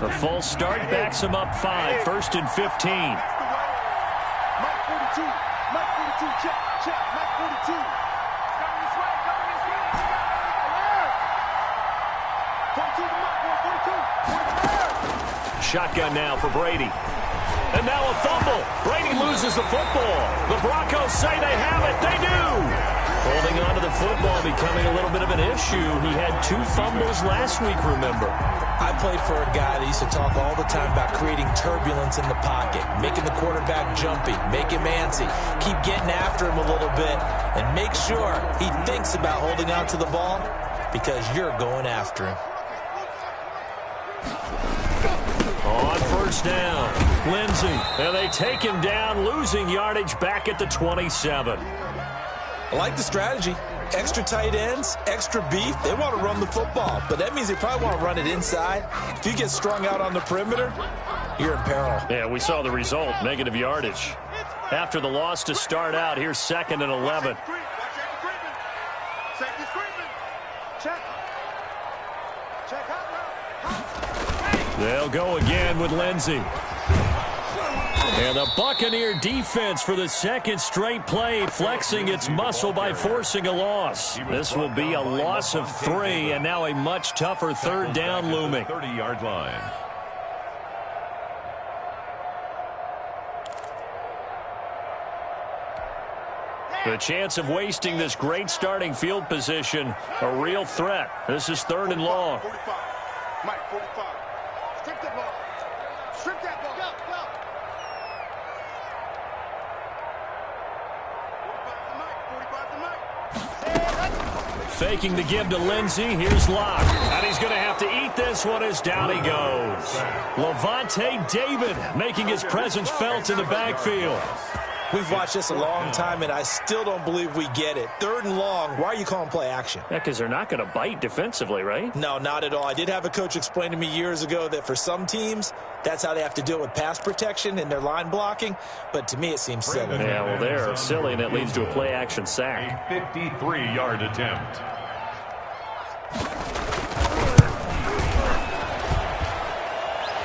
The full start backs him up 5. 1st and 15. Mike 42. Mike 42. Check. Mike 42. Coming this way. 42 to Mike. 42. Shotgun now for Brady. And now a fumble. Brady loses the football. The Broncos say they have it. They do. Holding on to the football becoming a little bit of an issue. He had 2 fumbles last week, remember. I played for a guy that used to talk all the time about creating turbulence in the pocket, making the quarterback jumpy, make him antsy, keep getting after him a little bit, and make sure he thinks about holding on to the ball because you're going after him. On 1st down, Lindsey. And they take him down, losing yardage back at the 27. I like the strategy. Extra tight ends, extra beef. They want to run the football, but that means they probably want to run it inside. If you get strung out on the perimeter, you're in peril. Yeah, we saw the result, negative yardage. After the loss to start out, here's 2nd and 11. They'll go again with Lindsey. And the Buccaneer defense for the second straight play, flexing its muscle by forcing a loss. This will be a loss of 3, and now a much tougher third down looming. 30-yard line. The chance of wasting this great starting field position, a real threat. This is 3rd and long. 45. Mike, 45. Strip that ball. Strip that ball. Go, go. 45 to Mike. 45 to Mike. Faking the give to Lindsey. Here's Locke. And he's going to have to eat this one as down he goes. Levante David making his presence felt in the backfield. We've watched this a long time, and I still don't believe we get it. 3rd and long, why are you calling play action? Yeah, because they're not going to bite defensively, right? No, not at all. I did have a coach explain to me years ago that for some teams, that's how they have to deal with pass protection and their line blocking, but to me it seems silly. Yeah, well, they're silly, and it leads to a play action sack. A 53-yard attempt.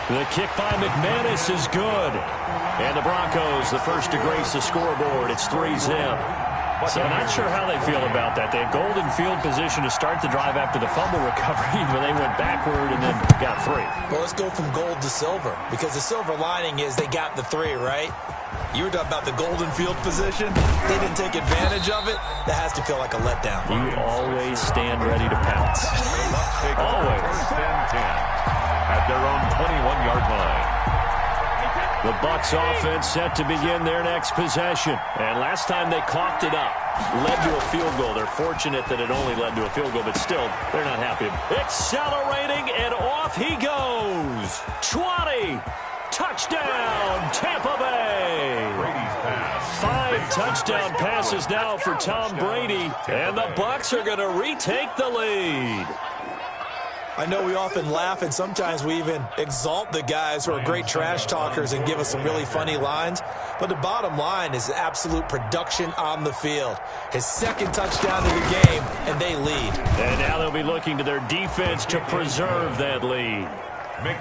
The kick by McManus is good. And the Broncos, the first to grace the scoreboard. It's 3-zip. So I'm not sure how they feel about that. They had golden field position to start the drive after the fumble recovery, but they went backward and then got 3. Well, let's go from gold to silver, because the silver lining is they got the 3, right? You were talking about the golden field position. They didn't take advantage of it. That has to feel like a letdown. You always stand ready to pounce. Always. 1st and 10 at their own 21-yard line. The Bucs offense set to begin their next possession. And last time they coughed it up, led to a field goal. They're fortunate that it only led to a field goal, but still, they're not happy. Accelerating, and off he goes. 20. Touchdown, Tampa Bay. Brady's pass. 5 touchdown passes now for Tom Brady. And the Bucs are going to retake the lead. I know we often laugh, and sometimes we even exalt the guys who are great trash talkers and give us some really funny lines. But the bottom line is absolute production on the field. His 2nd touchdown of the game, and they lead. And now they'll be looking to their defense to preserve that lead.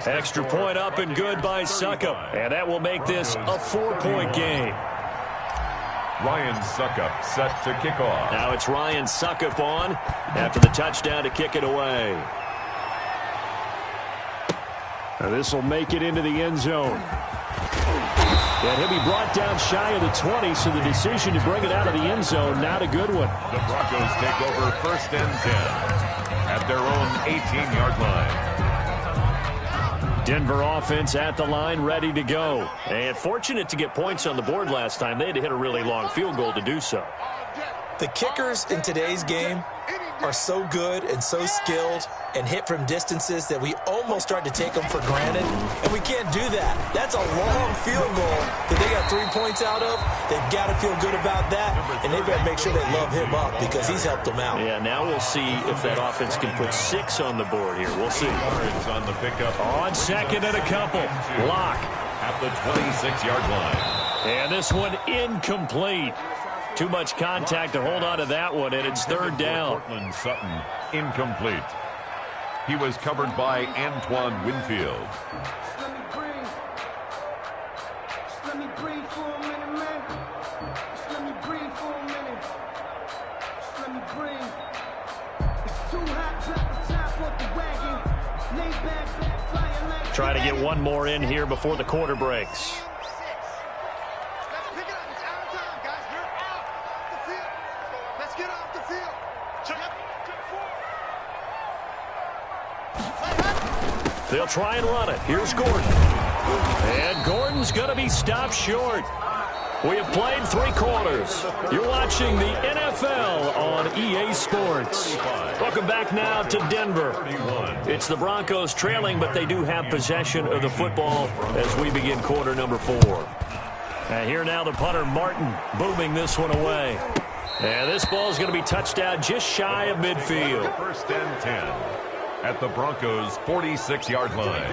Extra point up and good by Succop. And that will make this a 4-point game. Ryan Succop set to kick off. Now it's Ryan Succop on after the touchdown to kick it away. Now this will make it into the end zone. And he'll be brought down shy of the 20, so the decision to bring it out of the end zone, not a good one. The Broncos take over 1st and 10 at their own 18-yard line. Denver offense at the line, ready to go. And fortunate to get points on the board last time. They had to hit a really long field goal to do so. The kickers in today's game are so good and so skilled and hit from distances that we almost start to take them for granted, and we can't do that. That's a long field goal that they got 3 points out of. They've got to feel good about that, and they better make sure they love him up because he's helped them out. Yeah, now we'll see if that offense can put 6 on the board here. We'll see. On the pickup. On 2nd and a couple. Lock at the 26-yard line. And this one incomplete. Too much contact to hold on to that one, and it's 3rd down. Cortland Sutton, incomplete. He was covered by Antoine Winfield. Let me breathe. Just let me breathe for a minute, man. Just let me breathe for a minute. Just let me breathe. It's too hot, drop the top off the wagon. Lay back, flying like Try to get one more in here before the quarter breaks. They'll try and run it. Here's Gordon. And Gordon's going to be stopped short. We have played 3 quarters. You're watching the NFL on EA Sports. Welcome back now to Denver. It's the Broncos trailing, but they do have possession of the football as we begin quarter number 4. And here now the punter, Martin, booming this one away. And this ball is going to be touched out just shy of midfield. 1st and 10 at the Broncos' 46-yard line.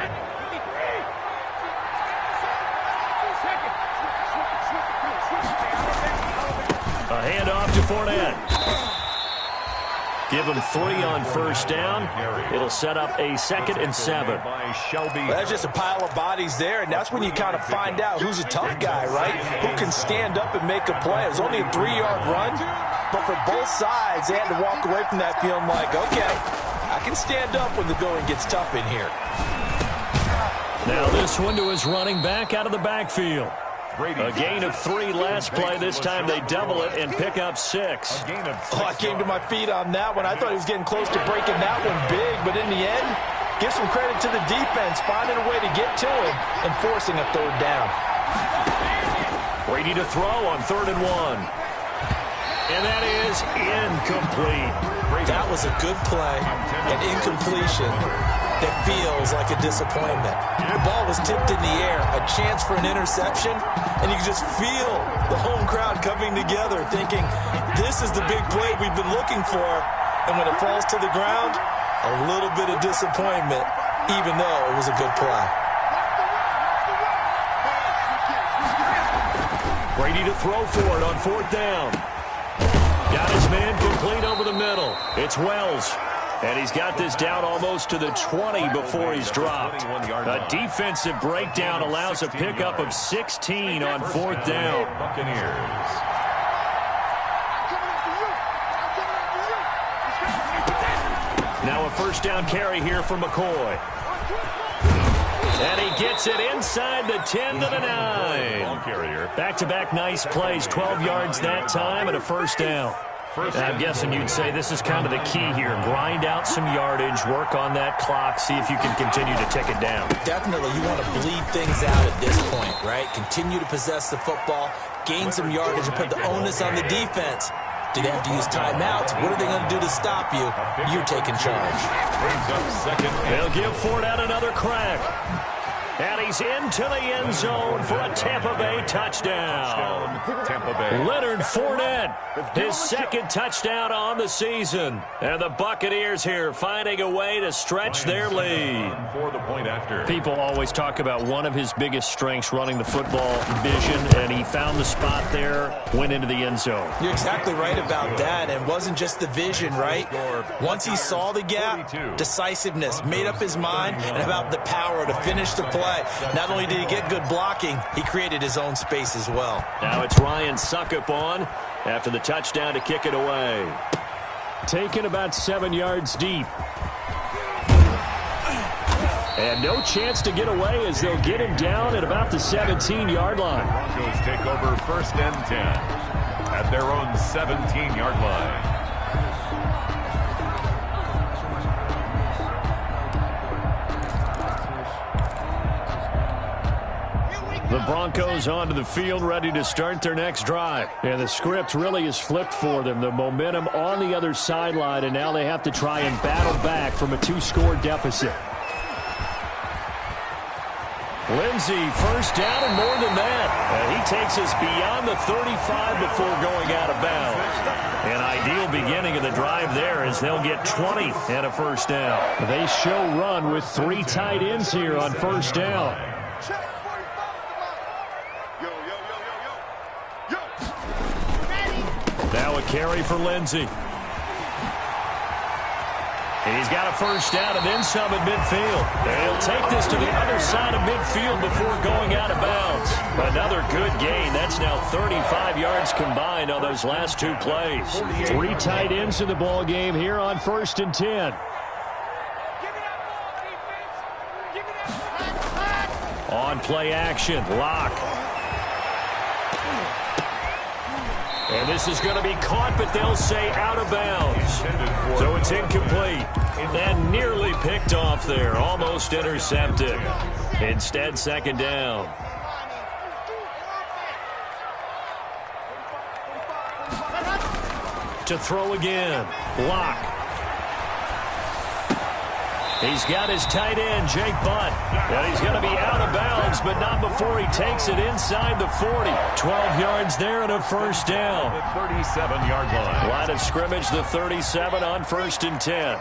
A handoff to Fournette. Give him 3 on first down. It'll set up a 2nd and 7. Well, that's just a pile of bodies there, and that's when you kind of find out who's a tough guy, right? Who can stand up and make a play. It was only a 3-yard run, but for both sides, they had to walk away from that feeling like, okay, I can stand up when the going gets tough in here. Now this one to his running back out of the backfield. A gain of 3 last play. This time they double it and pick up 6. Oh, I came to my feet on that one. I thought he was getting close to breaking that one big, but in the end, give some credit to the defense, finding a way to get to him and forcing a 3rd down. Brady to throw on 3rd and 1. And that is incomplete. That was a good play, an incompletion that feels like a disappointment. The ball was tipped in the air, a chance for an interception, and you can just feel the home crowd coming together thinking, this is the big play we've been looking for. And when it falls to the ground, a little bit of disappointment, even though it was a good play. Brady to throw for it on 4th down. Got his man complete over the middle. It's Wells. And he's got this down almost to the 20 before he's dropped. A defensive breakdown allows a pickup of 16 on 4th down. Buccaneers. Now a 1st down carry here for McCoy. And he gets it inside the 10 to the 9. Back-to-back nice plays, 12 yards that time and a 1st down. And I'm guessing you'd say this is kind of the key here. Grind out some yardage, work on that clock, see if you can continue to tick it down. Definitely, you want to bleed things out at this point, right? Continue to possess the football, gain some yardage, and put the onus on the defense. Do they have to use timeouts? What are they going to do to stop you? You're taking charge. They'll give Fournette another crack. And he's into the end zone for a Tampa Bay touchdown. Leonard Fournette, his 2nd touchdown on the season. And the Buccaneers here finding a way to stretch their lead. People always talk about one of his biggest strengths, running the football, vision, and he found the spot there, went into the end zone. You're exactly right about that. And it wasn't just the vision, right? Once he saw the gap, decisiveness, made up his mind, and about the power to finish the play. Not only did he get good blocking, he created his own space as well. Now it's Ryan Succop on after the touchdown to kick it away. Taken about 7 yards deep. And no chance to get away as they'll get him down at about the 17-yard line. Broncos take over 1st and 10 at their own 17-yard line. The Broncos onto the field, ready to start their next drive. And the script really is flipped for them. The momentum on the other sideline, and now they have to try and battle back from a 2-score deficit. Lindsey, 1st down and more than that. He takes us beyond the 35 before going out of bounds. An ideal beginning of the drive there as they'll get 20 and a 1st down. They show run with 3 tight ends here on 1st down. Now a carry for Lindsey. And he's got a 1st down and then some at midfield. They'll take this to the other side of midfield before going out of bounds. Another good gain. That's now 35 yards combined on those last 2 plays. 3 tight ends in the ball game here on 1st and 10. On play action, Lock. And this is going to be caught, but they'll say out of bounds. So it's incomplete. And nearly picked off there. Almost intercepted. Instead, 2nd down. To throw again. Lock. He's got his tight end, Jake Butt. And he's going to be out of bounds, but not before he takes it inside the 40. 12 yards there and a 1st down. The 37-yard line. Line of scrimmage, the 37 on 1st and 10.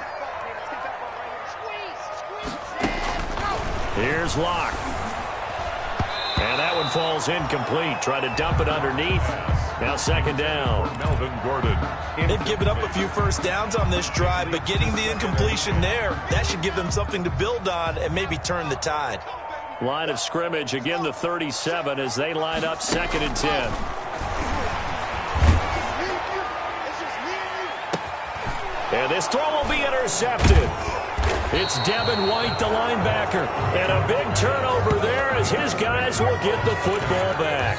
Here's Locke. And that one falls incomplete. Try to dump it underneath. Now second down. Melvin Gordon. They've given up a few first downs on this drive, but getting the incompletion there, that should give them something to build on and maybe turn the tide. Line of scrimmage, again the 37 as they line up second and 10. And this throw will be intercepted. It's Devin White, the linebacker. And a big turnover there as his guys will get the football back.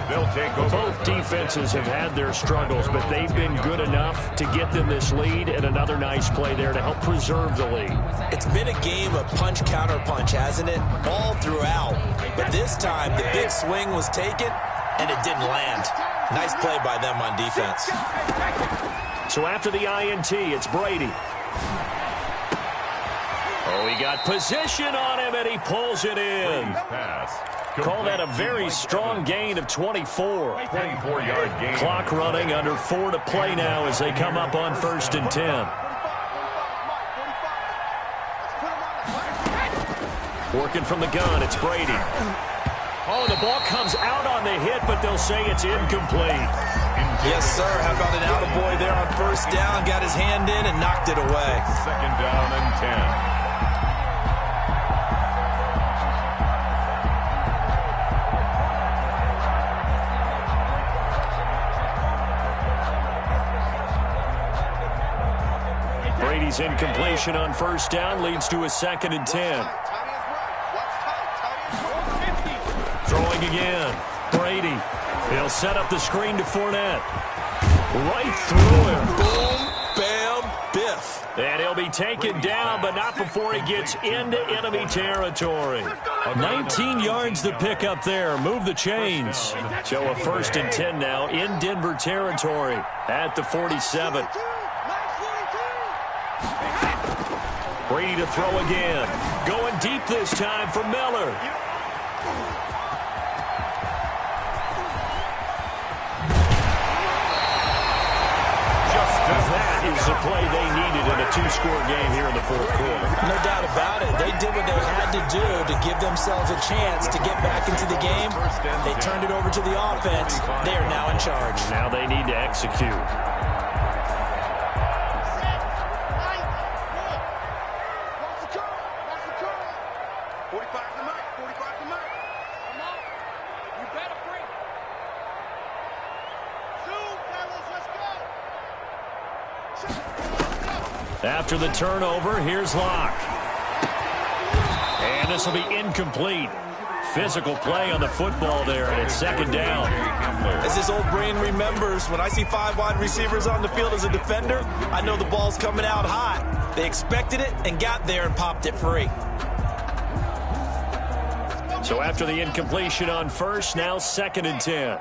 They'll take over. Both defenses have had their struggles, but they've been good enough to get them this lead, and another nice play there to help preserve the lead. It's been a game of punch-counter-punch, hasn't it? All throughout. But this time, the big swing was taken, and it didn't land. Nice play by them on defense. So after the INT, it's Brady. Oh, he got position on him, and he pulls it in. Pass. Call that a very strong gain of 24. 24-yard gain. Clock running, under 4 to play now as they come up on 1st and 10. Working from the gun, it's Brady. Oh, the ball comes out on the hit, but they'll say it's incomplete. Yes, sir. How about an attaboy there on first down? Got his hand in and knocked it away. Second down and 10. Brady's incompletion on first down leads to a 2nd and 10. Throwing again. Brady. He'll set up the screen to Fournette. Right through him. Boom, bam, biff. And he'll be taken down, but not before he gets into enemy territory. 19 yards to pick up there. Move the chains. So a 1st and 10 now in Denver territory at the 47. Brady to throw again. Going deep this time for Miller. That is the play they needed in a 2-score game here in the 4th quarter. No doubt about it. They did what they had to do to give themselves a chance to get back into the game. They turned it over to the offense. They are now in charge. Now they need to execute. After the turnover, here's Locke. And this will be incomplete. Physical play on the football there, and it's 2nd down. As his old brain remembers, when I see 5 wide receivers on the field as a defender, I know the ball's coming out hot. They expected it and got there and popped it free. So after the incompletion on first, now 2nd and 10.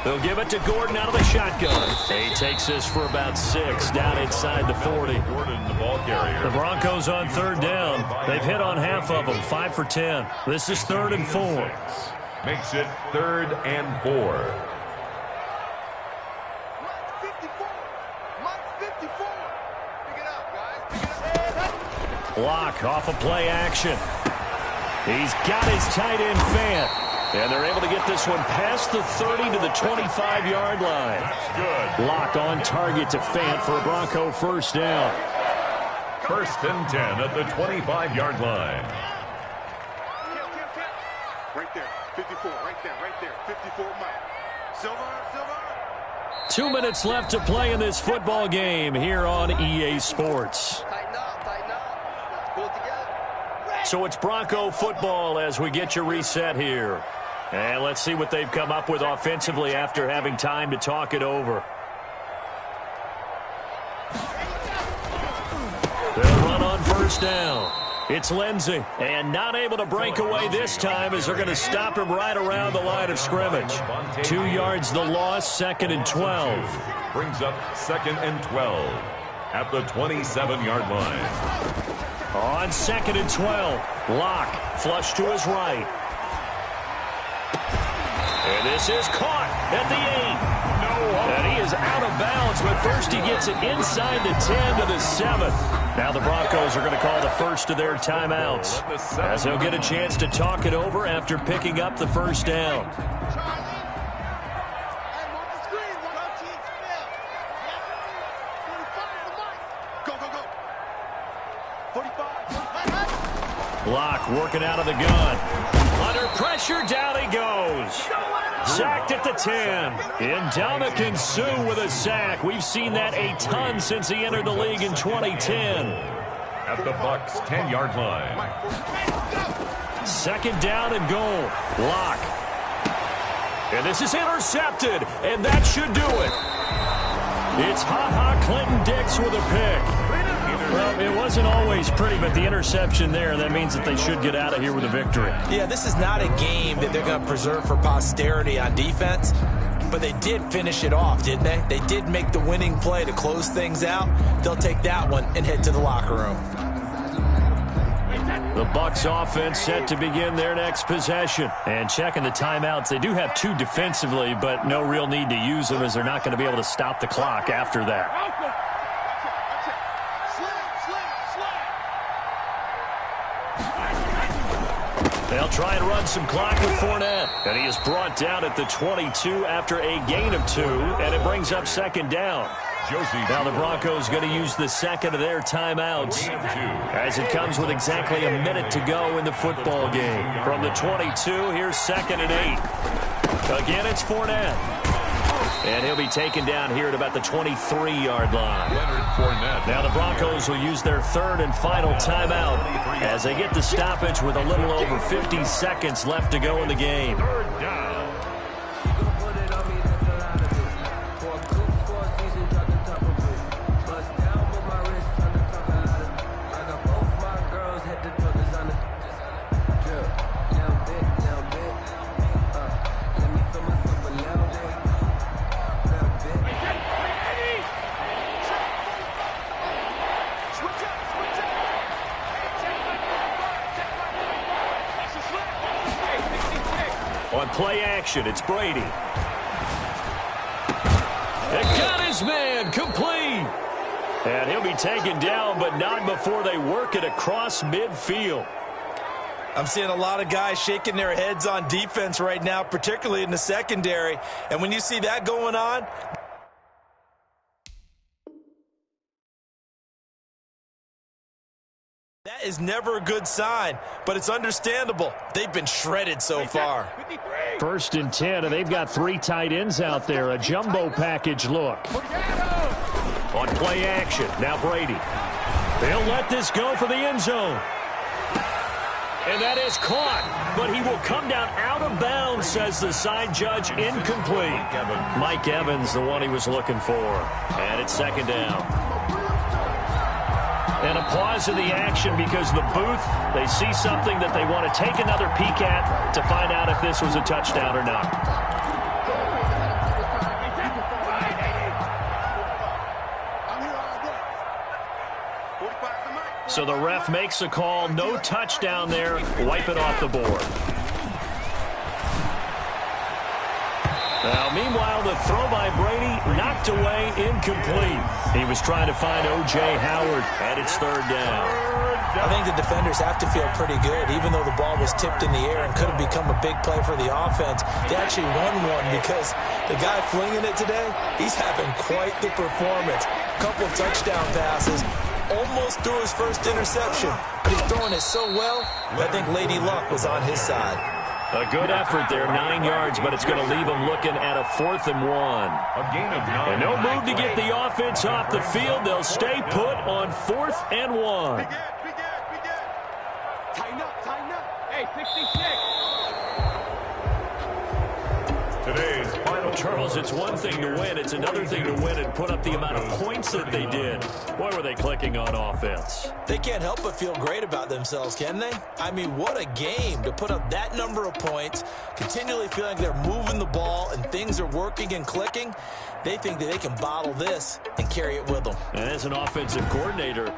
They'll give it to Gordon out of the shotgun. He takes this for about 6 down inside the 40. Gordon, the ball carrier. The Broncos on 3rd down. They've hit on half of them, 5 for 10. This is 3rd and 4. Makes it 3rd and 4. Block off of play action. He's got his tight end Fant. And they're able to get this one past the 30 to the 25-yard line. That's good. Lock on target to Fant for a Bronco 1st down. 1st and 10 at the 25-yard line. Right there, 54, right there, 54 Mike. Silver. 2 minutes left to play in this football game here on EA Sports. Tighten up. Pull it together. So it's Bronco football as we get you reset here. And let's see what they've come up with offensively after having time to talk it over. They'll run on 1st down. It's Lindsey, and not able to break away this time as they're going to stop him right around the line of scrimmage. 2 yards the loss, 2nd and 12. Brings up 2nd and 12 at the 27-yard line. On 2nd and 12, Locke flush to his right. And this is caught at the 8. And he is out of bounds, but first he gets it inside the 10 to the 7. Now the Broncos are going to call the first of their timeouts, as they'll get a chance to talk it over after picking up the first down. Block working out of the gun. Under pressure, down he goes. Sacked at the 10. Ndamukong Suh with a sack. We've seen that a ton since he entered the league in 2010. At the Bucs' 10-yard line. Second down and goal. Block. And this is intercepted, and that should do it. It's Clinton-Dix with a pick. Well, it wasn't always pretty, but the interception there, that means that they should get out of here with a victory. Yeah, this is not a game that they're going to preserve for posterity on defense, but they did finish it off, didn't they? They did make the winning play to close things out. They'll take that one and head to the locker room. The Bucs offense set to begin their next possession. And checking the timeouts, they do have 2 defensively, but no real need to use them as they're not going to be able to stop the clock after that. They'll try and run some clock with Fournette. And he is brought down at the 22 after a gain of 2, and it brings up second down. Now the Broncos going to use the second of their timeouts as it comes with exactly a minute to go in the football game. From the 22, here's second and 8. Again, it's Fournette. And he'll be taken down here at about the 23-yard line. Now the Broncos will use their third and final timeout as they get the stoppage with a little over 50 seconds left to go in the game. Third down. On play action, it's Brady. It got his man, complete. And he'll be taken down, but not before they work it across midfield. I'm seeing a lot of guys shaking their heads on defense right now, particularly in the secondary. And when you see that going on, that is never a good sign, but it's understandable. They've been shredded so far. First and 10, and they've got 3 tight ends out there. A jumbo package look. On play action, now Brady. They'll let this go for the end zone. And that is caught, but he will come down out of bounds, says the side judge, incomplete. Mike Evans, the one he was looking for. And it's second down. And a pause in the action because the booth, they see something that they want to take another peek at to find out if this was a touchdown or not. So the ref makes a call, no touchdown there, wipe it off the board. Now, meanwhile, the throw by Brady knocked away, incomplete. He was trying to find O.J. Howard, and it's third down. I think the defenders have to feel pretty good, even though the ball was tipped in the air and could have become a big play for the offense. They actually won one because the guy flinging it today, he's having quite the performance. A couple of touchdown passes, almost threw his first interception, but he's throwing it so well, I think Lady Luck was on his side. A good effort there, 9 yards, but it's going to leave them looking at a 4th and 1. A gain of 9. And no move to get the offense off the field. They'll stay put on 4th and 1. Begin. Tighten up. Hey, 66. Today's final Charles, it's one thing to win. It's another thing to win and put up the amount of points that they did. Boy, were they clicking on offense. They can't help but feel great about themselves, can they? I mean, what a game to put up that number of points, continually feeling they're moving the ball and things are working and clicking. They think that they can bottle this and carry it with them. And as an offensive coordinator,